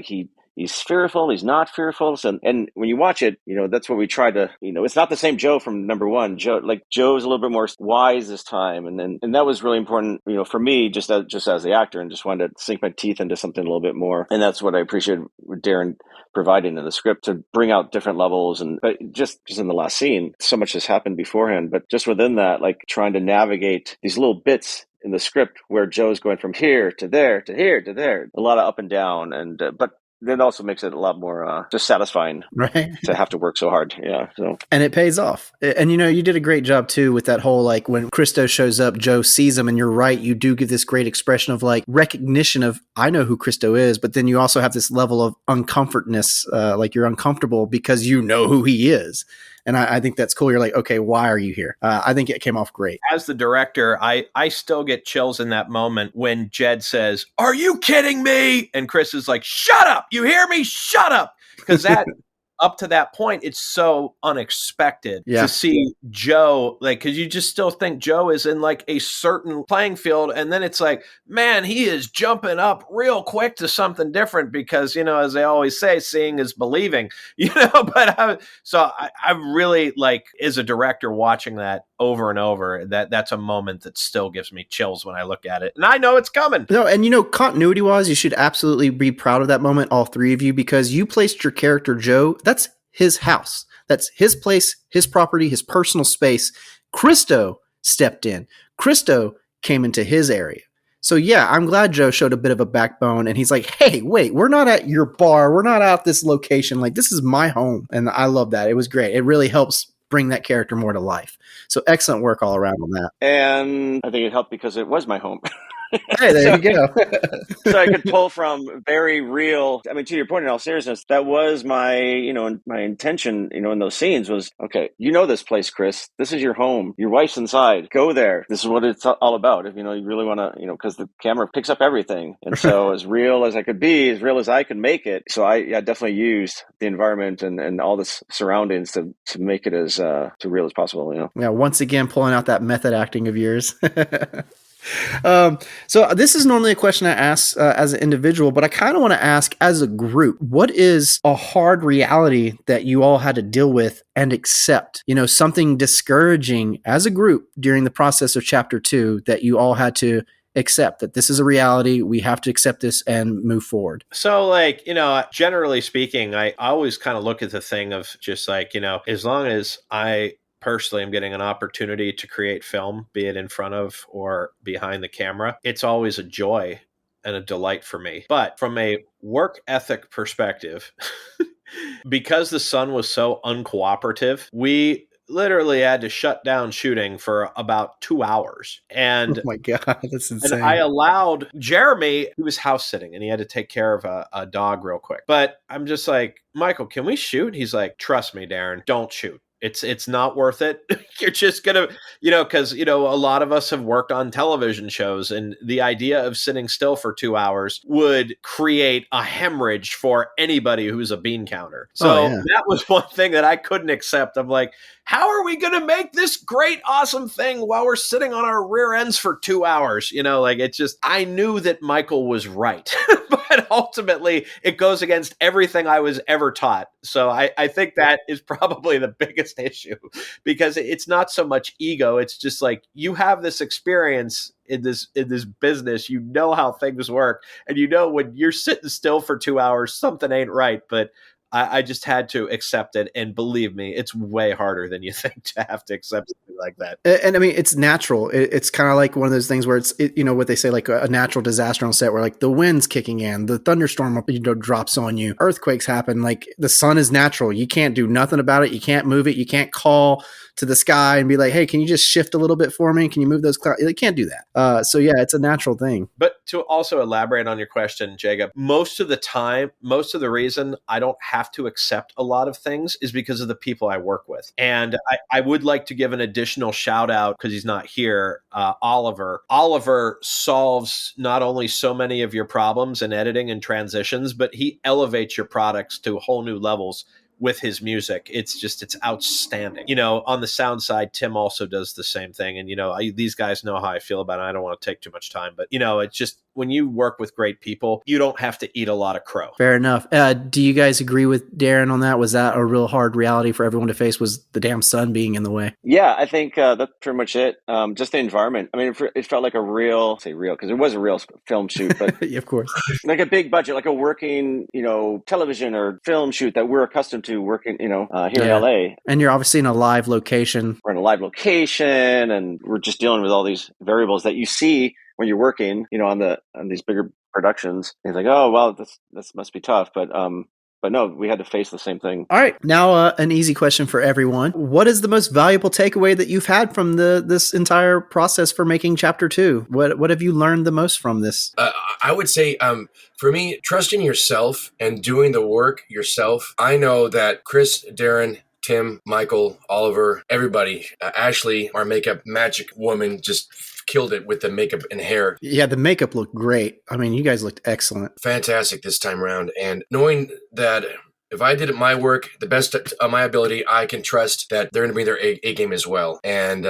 He's fearful. He's not fearful. So, and when you watch it, that's what we try to, it's not the same Joe from number one. Joe's a little bit more wise this time. And that was really important, for me, just as the actor, and just wanted to sink my teeth into something a little bit more. And that's what I appreciated with Darin providing in the script, to bring out different levels. But just in the last scene, so much has happened beforehand, but just within that, trying to navigate these little bits in the script where Joe's going from here to there to here to there, a lot of up and down. And, but that also makes it a lot more just satisfying, right? To have to work so hard. Yeah. So, and it pays off. And you did a great job too with that whole, when Christo shows up, Joe sees him, and you're right, you do get this great expression of recognition of, I know who Christo is, but then you also have this level of uncomfortness, you're uncomfortable because you know who he is. And I think that's cool. You're like, okay, why are you here? I think it came off great. As the director, I still get chills in that moment when Jed says, "Are you kidding me?" And Chris is like, "Shut up. You hear me? Shut up." Because that up to that point, it's so unexpected to see Joe, because you just still think Joe is in a certain playing field. And then it's man, he is jumping up real quick to something different because, as they always say, seeing is believing, but I really as a director watching that over and over, that's a moment that still gives me chills when I look at it. And I know it's coming. No, and continuity wise, you should absolutely be proud of that moment, all three of you, because you placed your character Joe. That's his house. That's his place, his property, his personal space. Christo stepped in. Christo came into his area. So yeah, I'm glad Joe showed a bit of a backbone, and he's like, hey, wait, we're not at your bar. We're not at this location. Like, this is my home. And I love that. It was great. It really helps bring that character more to life. So excellent work all around on that. And I think it helped because it was my home. Hey, there you go. So I could pull from very real. I mean, to your point, in all seriousness, that was my, my intention, in those scenes was, okay, this place, Chris. This is your home. Your wife's inside. Go there. This is what it's all about. If you really want to, because the camera picks up everything, and so as real as I could be, as real as I could make it. So I definitely used the environment and all the surroundings to make it as real as possible. Yeah. Once again, pulling out that method acting of yours. So this is normally a question I ask as an individual, but I kind of want to ask as a group, what is a hard reality that you all had to deal with and accept? Something discouraging as a group during the process of chapter 2 that you all had to accept, that this is a reality. We have to accept this and move forward. So generally speaking, I always kind of look at the thing of just as long as I personally am getting an opportunity to create film, be it in front of or behind the camera, it's always a joy and a delight for me. But from a work ethic perspective, because the son was so uncooperative, we literally had to shut down shooting for about 2 hours. And oh my God, that's insane. And I allowed Jeremy, he was house sitting and he had to take care of a dog real quick. But I'm just like, Michael, can we shoot? He's like, trust me, Darin, don't shoot. It's not worth it. You're just going to, because, a lot of us have worked on television shows, and the idea of sitting still for 2 hours would create a hemorrhage for anybody who's a bean counter. So that was one thing that I couldn't accept. I'm like, how are we going to make this great, awesome thing while we're sitting on our rear ends for 2 hours? I knew that Michael was right, but ultimately it goes against everything I was ever taught. So I think that is probably the biggest issue, because it's not so much ego. It's just like, you have this experience in this business, how things work, and when you're sitting still for 2 hours, something ain't right. But I just had to accept it. And believe me, it's way harder than you think to have to accept something like that. And I mean, it's natural. It's kind of like one of those things where it's, what they say, like a natural disaster on set where like the wind's kicking in, the thunderstorm, drops on you, earthquakes happen. Like the sun is natural. You can't do nothing about it. You can't move it. You can't call to the sky and be like, hey, can you just shift a little bit for me? Can you move those clouds? You can't do that. So yeah, it's a natural thing. But to also elaborate on your question, Jacob, most of the reason I don't have to accept a lot of things is because of the people I work with. And I would like to give an additional shout out, because he's not here, Oliver. Oliver solves not only so many of your problems in editing and transitions, but he elevates your products to whole new levels with his music. It's outstanding. On the sound side, Tim also does the same thing. And, these guys know how I feel about it. I don't want to take too much time, but, it's just, when you work with great people, you don't have to eat a lot of crow. Fair enough. Do you guys agree with Darin on that? Was that a real hard reality for everyone to face, was the damn sun being in the way? Yeah, I think that's pretty much it. Just the environment. I mean, it felt like because it was a real film shoot, but yeah, of course, like a big budget, like a working, television or film shoot that we're accustomed to working, here in LA. And you're obviously in a live location. We're in a live location, and we're just dealing with all these variables that you see when you're working, on these bigger productions. And it's like, oh, well, this must be tough. But no, we had to face the same thing. All right. Now, an easy question for everyone. What is the most valuable takeaway that you've had from this entire process for making chapter 2? What have you learned the most from this? I would say, for me, trusting yourself and doing the work yourself. I know that Chris, Darin, Tim, Michael, Oliver, everybody, Ashley, our makeup magic woman, just killed it with the makeup and hair. Yeah, the makeup looked great. I mean, you guys looked excellent. Fantastic this time around. And knowing that if I did my work, the best of my ability, I can trust that they're going to bring their A game as well. And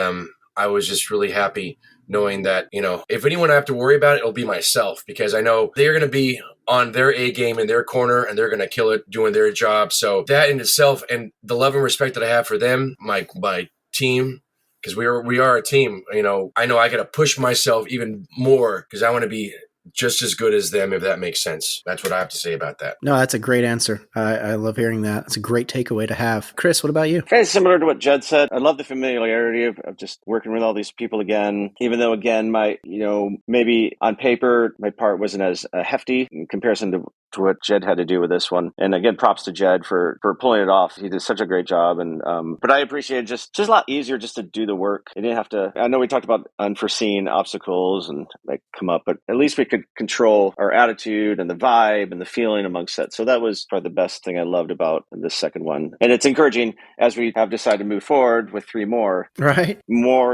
I was just really happy knowing that, if anyone I have to worry about, it'll be myself, because I know they're going to be on their A game in their corner and they're going to kill it doing their job. So that in itself, and the love and respect that I have for them, my team, because we are a team, I know I got to push myself even more, because I want to be just as good as them, if that makes sense. That's what I have to say about that. No, that's a great answer. I love hearing that. It's a great takeaway to have. Chris, what about you? Very similar to what Jed said. I love the familiarity of just working with all these people again, even though, again, maybe on paper, my part wasn't as hefty in comparison to what Jed had to do with this one. And again, props to Jed for pulling it off. He did such a great job. And but I appreciate it just a lot easier just to do the work. I didn't have to, I know we talked about unforeseen obstacles and like come up, but at least we could control our attitude and the vibe and the feeling amongst that. So that was probably the best thing I loved about this second one. And it's encouraging as we have decided to move forward with 3 more. Right.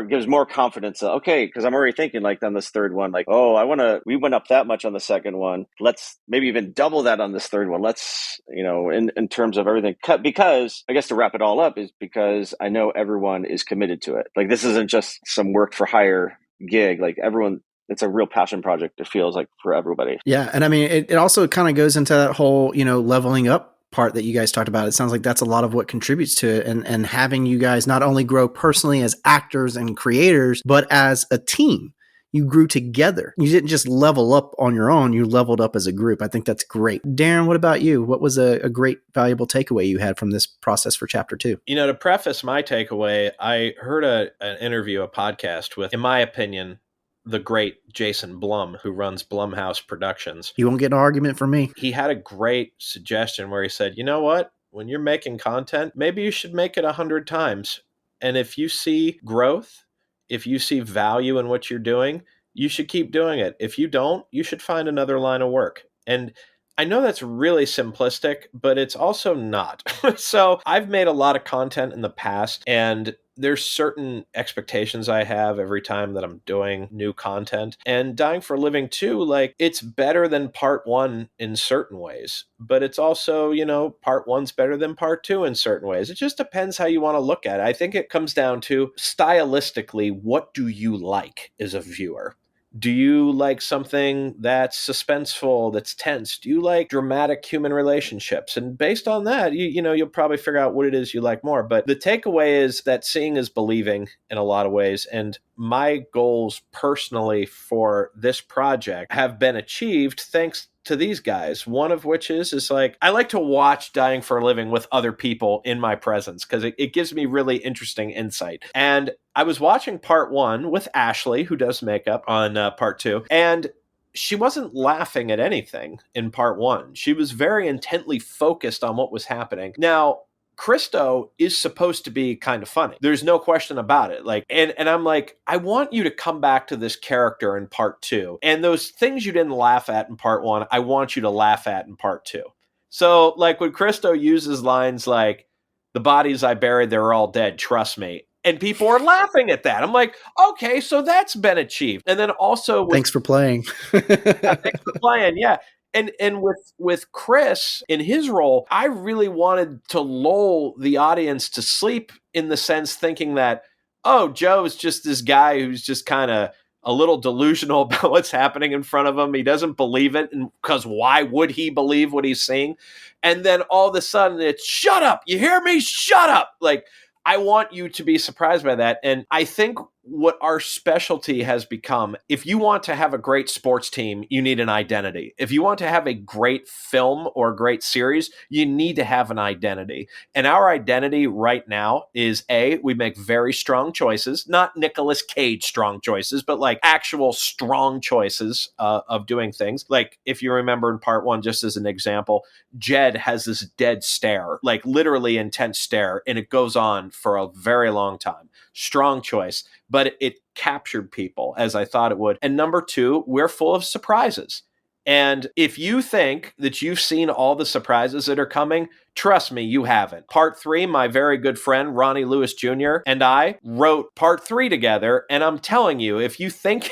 Gives more confidence. Okay, because I'm already thinking like on this third one, like, we went up that much on the second one. Let's maybe even double that on this third one. Let's, in terms of everything. Because I guess to wrap it all up is because I know everyone is committed to it. Like this isn't just some work for hire gig. Like everyone, it's a real passion project. It feels like for everybody. Yeah. And I mean, it also kind of goes into that whole, leveling up part that you guys talked about. It sounds like that's a lot of what contributes to it, and having you guys not only grow personally as actors and creators, but as a team. You grew together. You didn't just level up on your own. You leveled up as a group. I think that's great. Darin, what about you? What was a great, valuable takeaway you had from this process for chapter 2? To preface my takeaway, I heard a podcast with, in my opinion, the great Jason Blum, who runs Blumhouse Productions. You won't get an argument from me. He had a great suggestion where he said, you know what? When you're making content, maybe you should make it 100 times. And if you see growth, if you see value in what you're doing, you should keep doing it. If you don't, you should find another line of work. And I know that's really simplistic, but it's also not. So I've made a lot of content in the past, and there's certain expectations I have every time that I'm doing new content. And Dying for a Living 2, like, it's better than part 1 in certain ways, but it's also, part 1's better than part 2 in certain ways. It just depends how you want to look at it. I think it comes down to, stylistically, what do you like as a viewer? Do you like something that's suspenseful, that's tense? Do you like dramatic human relationships? And based on that, you'll probably figure out what it is you like more. But the takeaway is that seeing is believing in a lot of ways. And my goals personally for this project have been achieved thanks to these guys. One of which is like, I like to watch Dying for a Living with other people in my presence because it gives me really interesting insight. And I was watching part 1 with Ashley, who does makeup on part 2, and she wasn't laughing at anything in part 1. She was very intently focused on what was happening. Now, Christo is supposed to be kind of funny. There's no question about it. Like, and I'm like, I want you to come back to this character in part 2. And those things you didn't laugh at in part 1, I want you to laugh at in part 2. So like when Christo uses lines like, the bodies I buried, they're all dead, trust me. And people are laughing at that. I'm like, okay, so that's been achieved. And then also thanks for playing. Thanks for playing, yeah. And with Chris in his role, I really wanted to lull the audience to sleep in the sense thinking that, oh, Joe's just this guy who's just kind of a little delusional about what's happening in front of him. He doesn't believe it, because why would he believe what he's seeing? And then all of a sudden it's, shut up, you hear me? Shut up. Like, I want you to be surprised by that. And I think what our specialty has become, if you want to have a great sports team, you need an identity. If you want to have a great film or a great series, you need to have an identity. And our identity right now is we make very strong choices, not Nicolas Cage strong choices, but like actual strong choices of doing things. Like if you remember in part 1, just as an example, Jed has this dead stare, like literally intense stare, and it goes on for a very long time. Strong choice, but it captured people as I thought it would. And number 2, we're full of surprises. And if you think that you've seen all the surprises that are coming, trust me, you haven't. Part 3, my very good friend, Ronnie Lewis Jr. and I wrote part 3 together. And I'm telling you, if you think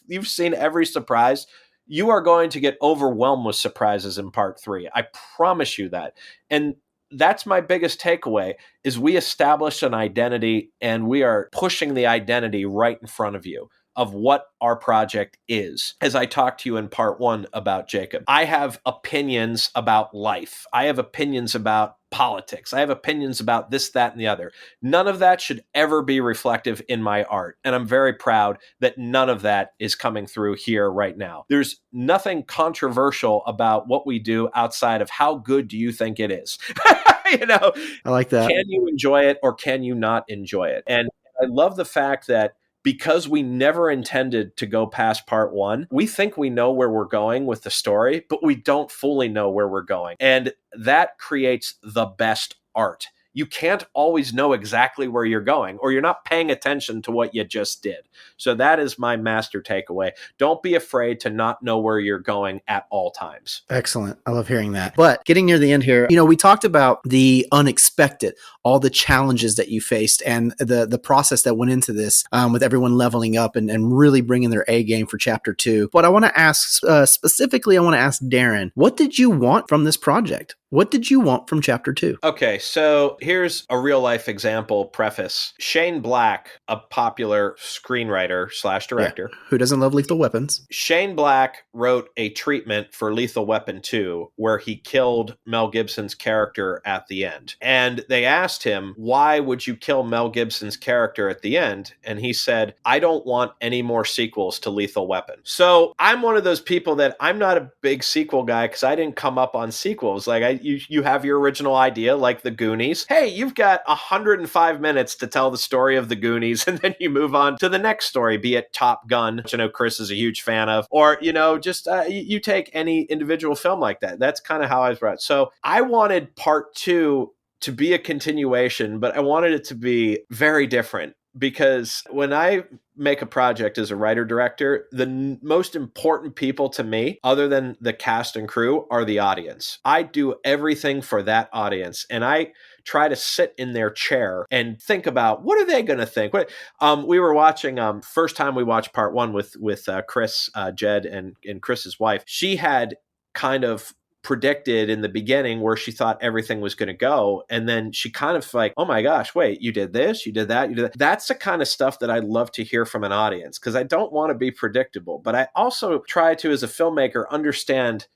you've seen every surprise, you are going to get overwhelmed with surprises in part 3. I promise you that. And that's my biggest takeaway, is we established an identity and we are pushing the identity right in front of you. of what our project is. As I talked to you in part 1 about Jacob, I have opinions about life. I have opinions about politics. I have opinions about this, that, and the other. None of that should ever be reflective in my art. And I'm very proud that none of that is coming through here right now. There's nothing controversial about what we do outside of how good do you think it is? I like that. Can you enjoy it or can you not enjoy it? And I love the fact that because we never intended to go past part 1, we think we know where we're going with the story, but we don't fully know where we're going. And that creates the best art. You can't always know exactly where you're going, or you're not paying attention to what you just did. So that is my master takeaway. Don't be afraid to not know where you're going at all times. Excellent. I love hearing that. But getting near the end here, we talked about the unexpected, all the challenges that you faced and the process that went into this with everyone leveling up and really bringing their A game for chapter 2. But I want to ask specifically, I want to ask Darin, what did you want from this project? What did you want from chapter 2? Okay, so here's a real life example preface. Shane Black, a popular screenwriter / director. Yeah. Who doesn't love Lethal Weapons? Shane Black wrote a treatment for Lethal Weapon 2 where he killed Mel Gibson's character at the end. And they asked him, why would you kill Mel Gibson's character at the end? And he said, I don't want any more sequels to Lethal Weapon. So I'm one of those people that I'm not a big sequel guy because I didn't come up on sequels. Like you have your original idea, like The Goonies. Hey, you've got 105 minutes to tell the story of The Goonies, and then you move on to the next story, be it Top Gun, which I know Chris is a huge fan of, or, just you take any individual film like that. That's kind of how I was brought. So I wanted part 2 to be a continuation, but I wanted it to be very different. Because when I make a project as a writer-director, the most important people to me, other than the cast and crew, are the audience. I do everything for that audience, and I try to sit in their chair and think about, what are they going to think? We were watching, first time we watched part 1 with Chris, Jed, and Chris's wife. She had kind of predicted in the beginning where she thought everything was going to go. And then she kind of like, oh my gosh, wait, you did this, you did that, you did that. That's the kind of stuff that I love to hear from an audience because I don't want to be predictable. But I also try to, as a filmmaker, understand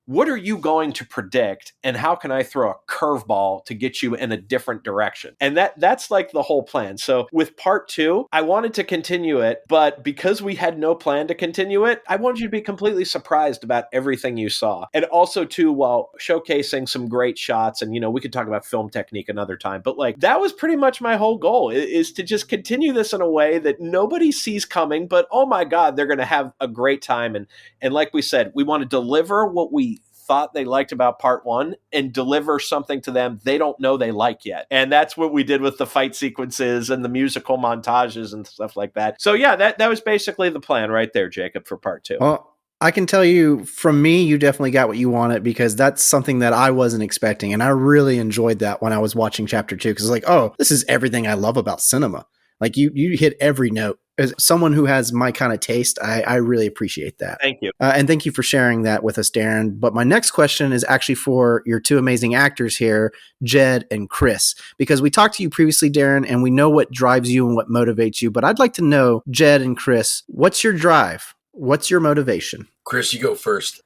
what are you going to predict and how can I throw a curveball to get you in a different direction? And that's like the whole plan. So with part 2, I wanted to continue it, but because we had no plan to continue it, I wanted you to be completely surprised about everything you saw. And also too, while showcasing some great shots, and we could talk about film technique another time, but like that was pretty much my whole goal, is to just continue this in a way that nobody sees coming, but oh my God, they're going to have a great time. And like we said, we want to deliver what we thought they liked about part 1 and deliver something to them they don't know they like yet. And that's what we did with the fight sequences and the musical montages and stuff like that. So yeah, that was basically the plan right there, Jacob, for part 2. Well, I can tell you from me, you definitely got what you wanted because that's something that I wasn't expecting. And I really enjoyed that when I was watching chapter 2 because it's like, oh, this is everything I love about cinema. Like you hit every note. As someone who has my kind of taste, I really appreciate that. Thank you. And thank you for sharing that with us, Darin. But my next question is actually for your 2 amazing actors here, Jed and Chris, because we talked to you previously, Darin, and we know what drives you and what motivates you. But I'd like to know, Jed and Chris, what's your drive? What's your motivation? Chris, you go first.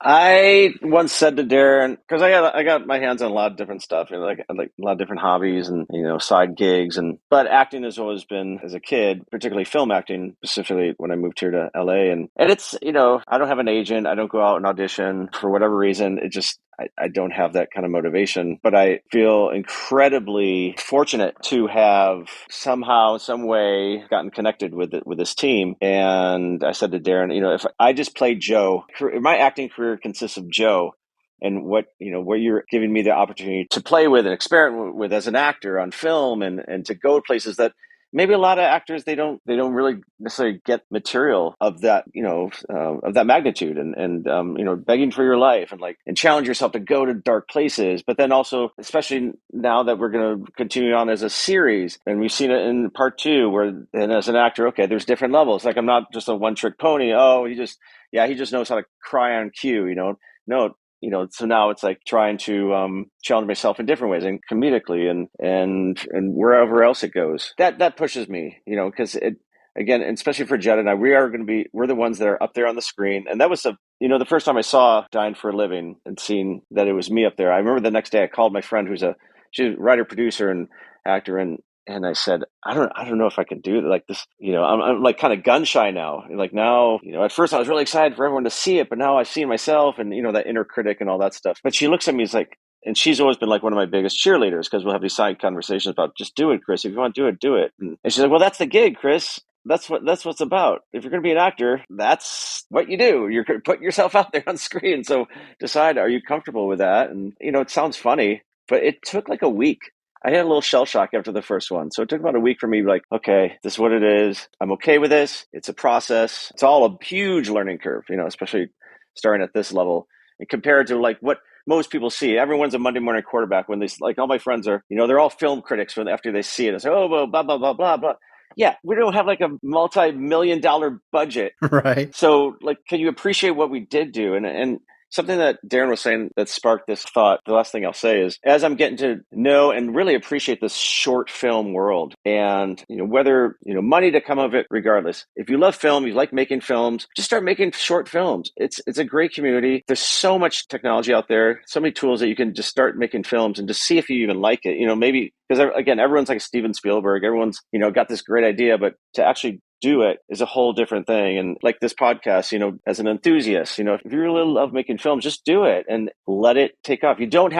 I once said to Darin, because I got my hands on a lot of different stuff, like a lot of different hobbies and side gigs, but acting has always been, as a kid, particularly film acting, specifically when I moved here to LA, and it's I don't have an agent, I don't go out and audition for whatever reason. It just I don't have that kind of motivation, but I feel incredibly fortunate to have somehow, some way gotten connected with this team. And I said to Darin, if I just played Joe, my acting career consists of Joe, and what you're giving me the opportunity to play with and experiment with as an actor on film, and to go places that maybe a lot of actors they don't really necessarily get material of that of that magnitude, and begging for your life and challenge yourself to go to dark places, but then also, especially now that we're going to continue on as a series, and we've seen it in part 2 where, and as an actor, okay, there's different levels. Like I'm not just a one trick pony. Oh, he just knows how to cry on cue. No. So now it's like trying to challenge myself in different ways, and comedically, and wherever else it goes. That pushes me, because again, and especially for Jed and I, we're the ones that are up there on the screen. And that was the first time I saw Dying for a Living and seeing that it was me up there. I remember the next day I called my friend she's a writer, producer, and actor, and I said, I don't know if I can do it like this. I'm like kind of gun shy now. Like now, at first I was really excited for everyone to see it, but now I've seen myself and, that inner critic and all that stuff. But she looks at me, and she's always been like one of my biggest cheerleaders, because we'll have these side conversations about, just do it, Chris. If you want to do it. And she's like, well, that's the gig, Chris. That's what it's about. If you're going to be an actor, that's what you do. You're putting yourself out there on screen. So decide, are you comfortable with that? And, it sounds funny, but it took like a week. I had a little shell shock after the first one. So it took about a week for me to be like, okay, this is what it is. I'm okay with this. It's a process. It's all a huge learning curve, especially starting at this level. And compared to like what most people see, everyone's a Monday morning quarterback when all my friends are, they're all film critics after they see it. I say, oh, well, blah, blah, blah, blah, blah. Yeah, we don't have like a multi-million-dollar budget. Right. So like, can you appreciate what we did do? And something that Darin was saying that sparked this thought, the last thing I'll say is, as I'm getting to know and really appreciate this short film world, and whether money to come of it, regardless. If you love film, you like making films, just start making short films. It's a great community. There's so much technology out there, so many tools that you can just start making films and just see if you even like it. Maybe because again, everyone's like Steven Spielberg. Everyone's got this great idea, but to actually do it is a whole different thing. And like this podcast, as an enthusiast, if you really love making films, just do it and let it take off. It doesn't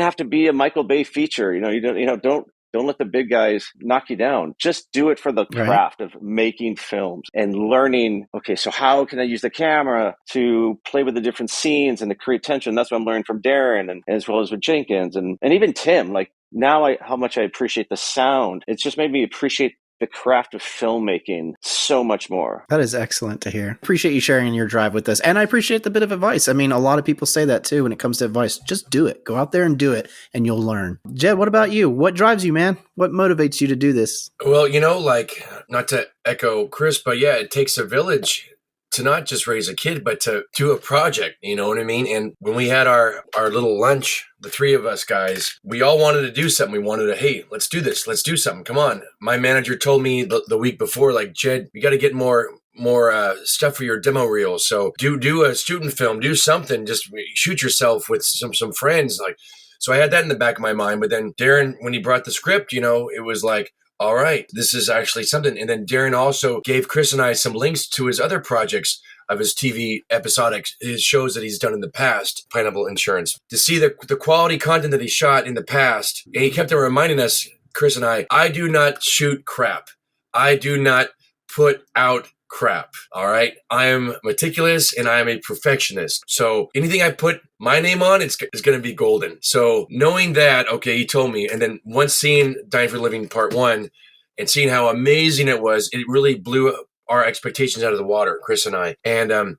have to be a Michael Bay feature. Don't let the big guys knock you down. Just do it for the craft of making films and learning, okay, so how can I use the camera to play with the different scenes and to create tension? That's what I'm learning from Darin, and as well as with Jenkins and even Tim. Like now how much I appreciate the sound. It's just made me appreciate the craft of filmmaking so much more. That is excellent to hear. Appreciate you sharing your drive with us. And I appreciate the bit of advice. I mean, a lot of people say that too when it comes to advice. Just do it. Go out there and do it, and you'll learn. Jed, what about you? What drives you, man? What motivates you to do this? Well, like, not to echo Chris, but yeah, it takes a village to not just raise a kid, but to do a project, you know what I mean? And when we had our little lunch, the three of us guys, we all wanted to do something. We wanted to, hey, let's do this. Let's do something. Come on. My manager told me the week before, like, Jed, we got to get more stuff for your demo reels. So do a student film, do something, just shoot yourself with some friends. Like, so I had that in the back of my mind. But then Darin, when he brought the script, it was like, all right, this is actually something. And then Darin also gave Chris and I some links to his other projects of his TV episodics, his shows that he's done in the past, Pineapple Insurance, to see the quality content that he shot in the past. And he kept on reminding us, Chris and I do not shoot crap. I do not put out crap. All right. I am meticulous and I am a perfectionist. So anything I put my name on, it's going to be golden. So knowing that, okay, he told me. And then once seeing Dying for a Living Part 1 and seeing how amazing it was, it really blew our expectations out of the water, Chris and I. And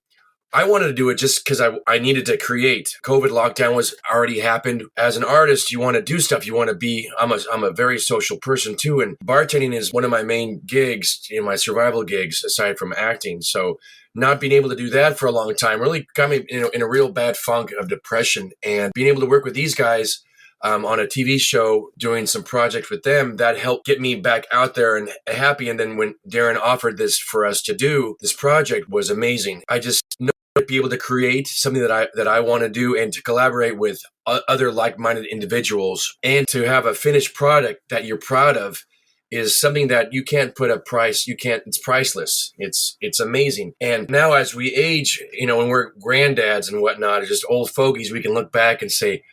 I wanted to do it just because I needed to create. COVID lockdown was already happened. As an artist, you want to do stuff. You want to be, I'm a very social person too. And bartending is one of my main gigs, my survival gigs, aside from acting. So not being able to do that for a long time really got me in a real bad funk of depression. And being able to work with these guys on a TV show, doing some project with them, that helped get me back out there and happy. And then when Darin offered this for us to do, this project was amazing. I just know to be able to create something that I want to do and to collaborate with other like-minded individuals and to have a finished product that you're proud of is something that you can't put a price. It's priceless. It's amazing. And now as we age, when we're granddads and whatnot, just old fogies, we can look back and say,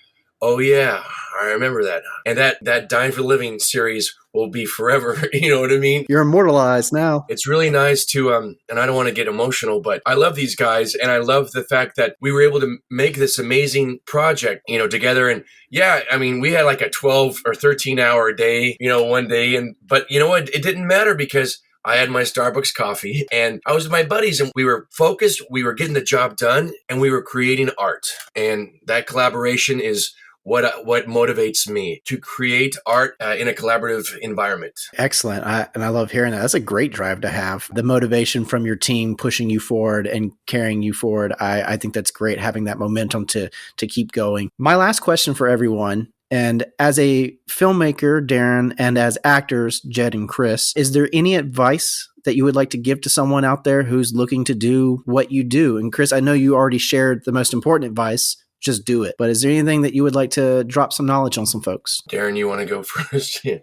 oh yeah, I remember that. And that Dying for the Living series will be forever. You know what I mean? You're immortalized now. It's really nice to, and I don't want to get emotional, but I love these guys. And I love the fact that we were able to make this amazing project, together. And yeah, I mean, we had like a 12 or 13 hour day, one day. But you know what? It didn't matter because I had my Starbucks coffee and I was with my buddies and we were focused. We were getting the job done and we were creating art. And that collaboration is what motivates me to create art in a collaborative environment. Excellent. And I love hearing that. That's a great drive to have. The motivation from your team pushing you forward and carrying you forward. I think that's great, having that momentum to keep going. My last question for everyone And as a filmmaker, Darin, and as actors, Jed and Chris, is there any advice that you would like to give to someone out there who's looking to do what you do? And Chris, I know you already shared the most important advice, just do it. But is there anything that you would like to drop some knowledge on some folks? Darin, you want to go first? Yeah.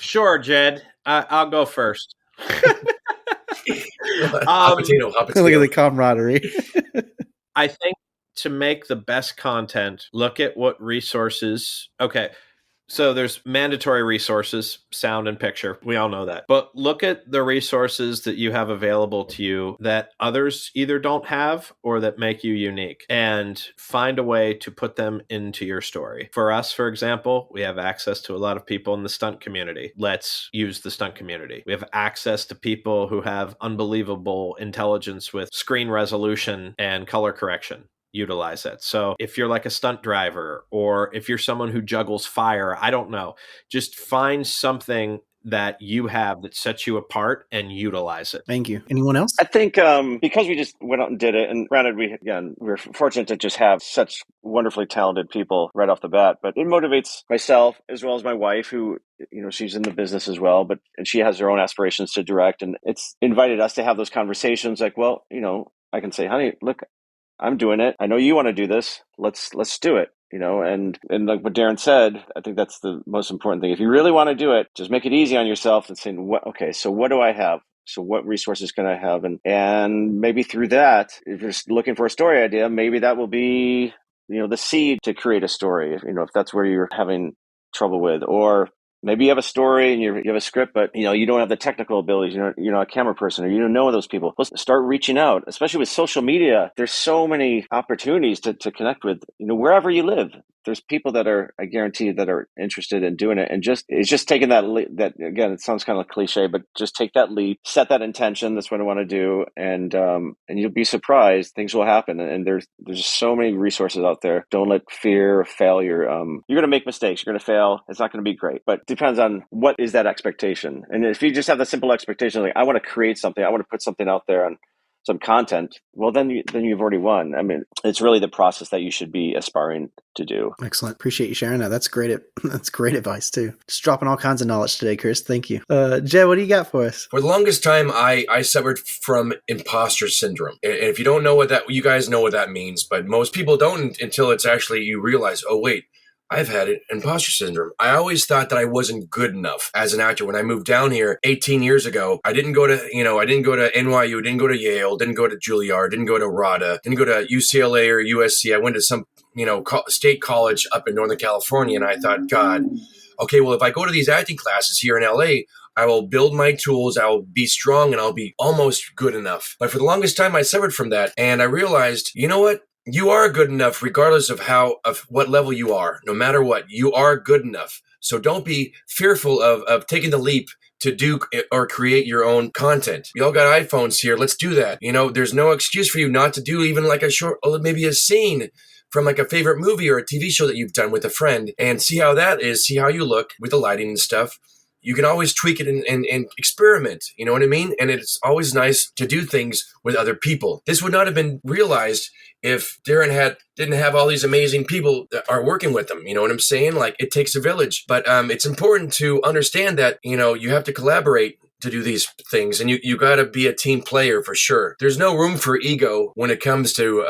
Sure, Jed. I'll go first. Hot potato. Look at the camaraderie. I think to make the best content, look at what resources. Okay. So there's mandatory resources, sound and picture. We all know that. But look at the resources that you have available to you that others either don't have or that make you unique, and find a way to put them into your story. For us, for example, we have access to a lot of people in the stunt community. Let's use the stunt community. We have access to people who have unbelievable intelligence with screen resolution and color correction. Utilize it. So if you're like a stunt driver, or if you're someone who juggles fire, I don't know, just find something that you have that sets you apart and utilize it. Thank you. Anyone else? I think because we just went out and did it, and granted, we're fortunate to just have such wonderfully talented people right off the bat, but it motivates myself as well as my wife, who, she's in the business as well, and she has her own aspirations to direct, and it's invited us to have those conversations like, well, I can say, honey, look, I'm doing it. I know you want to do this. Let's do it. And like what Darin said, I think that's the most important thing. If you really want to do it, just make it easy on yourself and saying, so what do I have? So what resources can I have? And maybe through that, if you're looking for a story idea, maybe that will be, the seed to create a story. If that's where you're having trouble with, or maybe you have a story and you have a script, but you don't have the technical abilities. You're not a camera person, or you don't know those people. Let's start reaching out, especially with social media. There's so many opportunities to connect with. Wherever you live, there's people that are, I guarantee, that are interested in doing it. And it's just taking that again, it sounds kind of cliche, but just take that leap, set that intention. That's what I want to do, and you'll be surprised. Things will happen, and there's just so many resources out there. Don't let fear of failure. You're going to make mistakes. You're going to fail. It's not going to be great, but depends on what is that expectation. And if you just have the simple expectation, like, I want to create something, I want to put something out there on some content, well, then you've already won. I mean, it's really the process that you should be aspiring to do. Excellent. Appreciate you sharing that. That's great. That's great advice too. Just dropping all kinds of knowledge today, Chris. Thank you. Jed, what do you got for us? For the longest time, I suffered from imposter syndrome. And if you don't know you guys know what that means, but most people don't until it's actually, you realize, oh, wait, I've had imposter syndrome. I always thought that I wasn't good enough as an actor. When I moved down here 18 years ago, I didn't go to NYU, didn't go to Yale, didn't go to Juilliard, didn't go to RADA, didn't go to UCLA or USC. I went to some, state college up in Northern California. And I thought, God, okay, well, if I go to these acting classes here in LA, I will build my tools, I'll be strong, and I'll be almost good enough. But for the longest time, I suffered from that. And I realized, you know what? You are good enough regardless of what level you are. No matter what, you are good enough. So don't be fearful of taking the leap to do or create your own content. We all got iPhones here. Let's do that. There's no excuse for you not to do even like a short, maybe a scene from like a favorite movie or a TV show that you've done with a friend, and see how that is, see how you look with the lighting and stuff. You can always tweak it and experiment. You know what I mean? And it's always nice to do things with other people. This would not have been realized if Darin didn't have all these amazing people that are working with him. You know what I'm saying? Like, it takes a village. But it's important to understand that, you have to collaborate to do these things. And you got to be a team player for sure. There's no room for ego when it comes to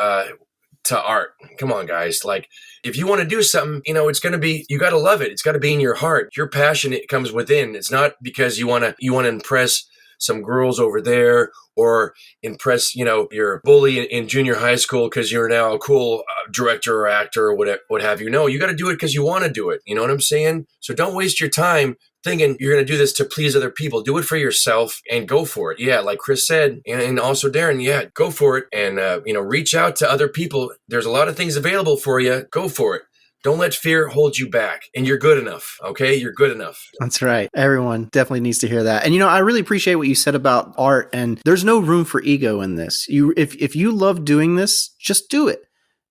art. Come on, guys. Like, if you want to do something, it's going to be, you got to love it. It's got to be in your heart. Your passion, it comes within. It's not because you want to impress some girls over there, or impress, your bully in junior high school because you're now a cool director or actor or what have you. No, you got to do it because you want to do it. You know what I'm saying? So don't waste your time thinking you're going to do this to please other people. Do it for yourself and go for it. Yeah, like Chris said, and also Darin, yeah, go for it. And, reach out to other people. There's a lot of things available for you. Go for it. Don't let fear hold you back. And you're good enough, okay? You're good enough. That's right. Everyone definitely needs to hear that. And, I really appreciate what you said about art. And there's no room for ego in this. If you love doing this, just do it.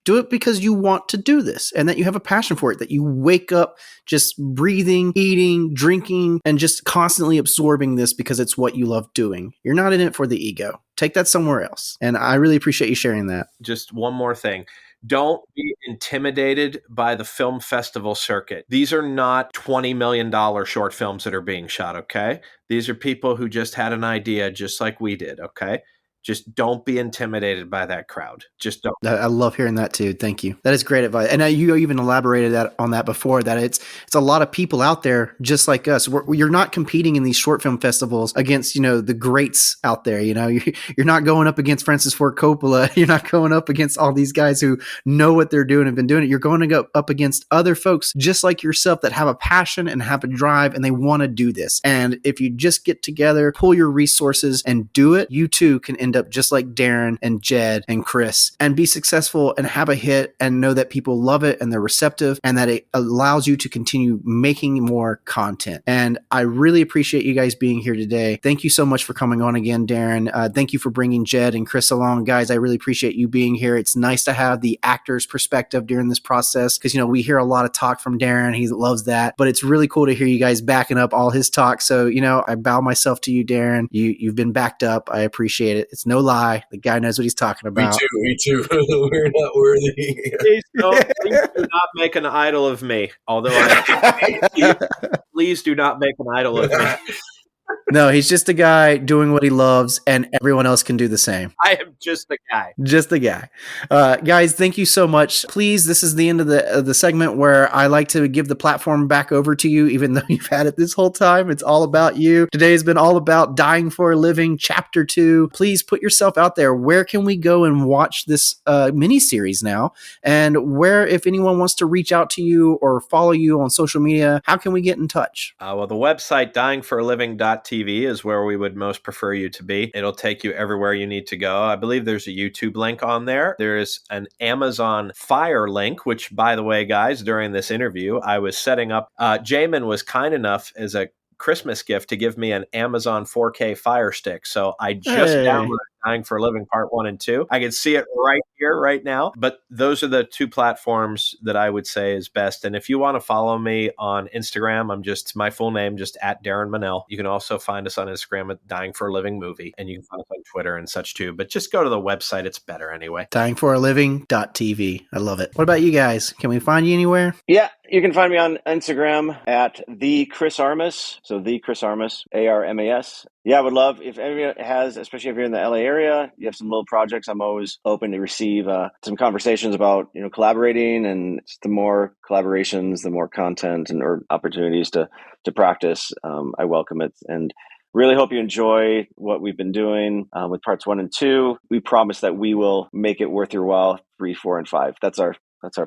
Do it because you want to do this and that you have a passion for it, that you wake up just breathing, eating, drinking, and just constantly absorbing this because it's what you love doing. You're not in it for the ego. Take that somewhere else. And I really appreciate you sharing that. Just one more thing. Don't be intimidated by the film festival circuit. These are not $20 million short films that are being shot, okay? These are people who just had an idea just like we did, okay? Just don't be intimidated by that crowd. Just don't. I love hearing that too. Thank you. That is great advice. And you even elaborated on that before, that it's a lot of people out there just like us. You're not competing in these short film festivals against, the greats out there. You're not going up against Francis Ford Coppola. You're not going up against all these guys who know what they're doing and have been doing it. You're going to go up against other folks just like yourself that have a passion and have a drive and they want to do this. And if you just get together, pull your resources and do it, you too can end up just like Darin and Jed and Chris and be successful and have a hit and know that people love it and they're receptive and that it allows you to continue making more content. And I really appreciate you guys being here today. Thank you so much for coming on again, Darin. Thank you for bringing Jed and Chris along. Guys, I really appreciate you being here. It's nice to have the actor's perspective during this process because, we hear a lot of talk from Darin. He loves that, but it's really cool to hear you guys backing up all his talk. So, I bow myself to you, Darin. You've been backed up. I appreciate it. It's no lie. The guy knows what he's talking about. Me too. We're not worthy. Please do not make an idol of me. Although please do not make an idol of me. No, he's just a guy doing what he loves, and everyone else can do the same. I am just a guy. Just a guy. Guys, thank you so much. Please, this is the end of the segment where I like to give the platform back over to you, even though you've had it this whole time. It's all about you. Today has been all about Dying for a Living, Chapter 2. Please put yourself out there. Where can we go and watch this mini-series now? And where, if anyone wants to reach out to you or follow you on social media, how can we get in touch? Well, the website, dyingforaliving.tv, is where we would most prefer you to be. It'll take you everywhere you need to go. I believe there's a YouTube link on there. There is an Amazon Fire link, which, by the way, guys, during this interview, I was setting up. Jamin was kind enough as a Christmas gift to give me an Amazon 4K Fire Stick. So I just downloaded Dying for a Living Part 1 and 2. I can see it right here, right now. But those are the two platforms that I would say is best. And if you want to follow me on Instagram, I'm just my full name, just at Darin Munnell. You can also find us on Instagram at Dying for a Living Movie. And you can find us on Twitter and such too. But just go to the website. It's better anyway. Dyingforaliving.tv. I love it. What about you guys? Can we find you anywhere? Yeah, you can find me on Instagram at the Chris Armas. So the Chris Armas, ARMAS. Yeah, I would love if anyone has, especially if you're in the LA area, you have some little projects. I'm always open to receive some conversations about collaborating, and the more collaborations, the more content and or opportunities to practice. I welcome it, and really hope you enjoy what we've been doing with parts 1 and 2. We promise that we will make it worth your while. 3, 4, and 5. That's our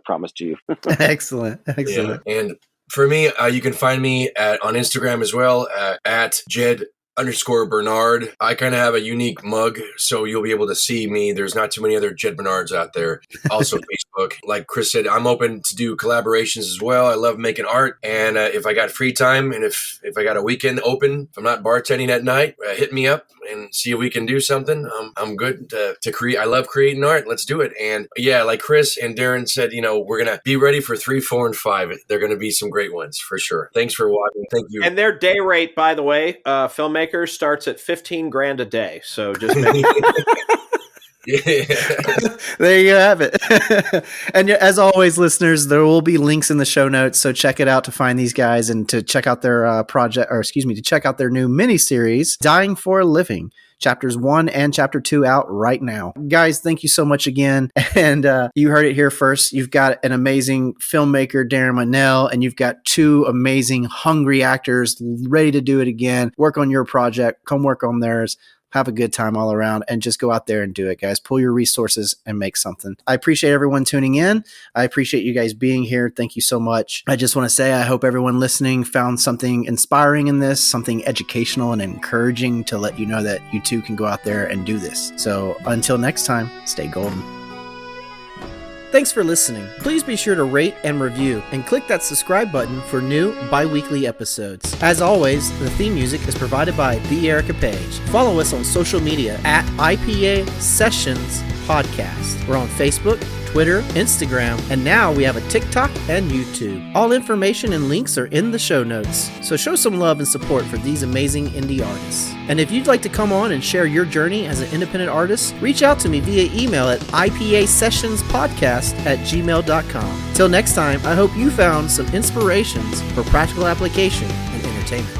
promise to you. Excellent. Yeah. And for me, you can find me on Instagram as well at Jed_Bernard. I kind of have a unique mug, so you'll be able to see me. There's not too many other Jed Bernards out there. Also Facebook. Like Chris said, I'm open to do collaborations as well. I love making art. And if I got free time and if I got a weekend open, if I'm not bartending at night, hit me up and see if we can do something. I'm good to create. I love creating art. Let's do it. And yeah, like Chris and Darin said, we're going to be ready for 3, 4, and 5. They're going to be some great ones for sure. Thanks for watching. Thank you. And their day rate, by the way, filmmakers starts at $15,000 a day. So just make There you have it. And as always, listeners, there will be links in the show notes, so check it out to find these guys and to check out their to check out their new mini-series, Dying for a Living. Chapters 1 and Chapter 2 out right now. Guys, thank you so much again. And you heard it here first. You've got an amazing filmmaker, Darin Munnell, and you've got 2 amazing, hungry actors ready to do it again. Work on your project. Come work on theirs. Have a good time all around and just go out there and do it, guys. Pull your resources and make something. I appreciate everyone tuning in. I appreciate you guys being here. Thank you so much. I just want to say I hope everyone listening found something inspiring in this, something educational and encouraging to let you know that you too can go out there and do this. So until next time, stay golden. Thanks for listening. Please be sure to rate and review and click that subscribe button for new bi-weekly episodes. As always, the theme music is provided by The Erica Page. Follow us on social media at IPA Sessions Podcast. We're on Facebook, Twitter, Instagram, and now we have a TikTok and YouTube. All information and links are in the show notes, so show some love and support for these amazing indie artists. And if you'd like to come on and share your journey as an independent artist, reach out to me via email at ipasessionspodcast@gmail.com. Till next time, I hope you found some inspirations for practical application and entertainment.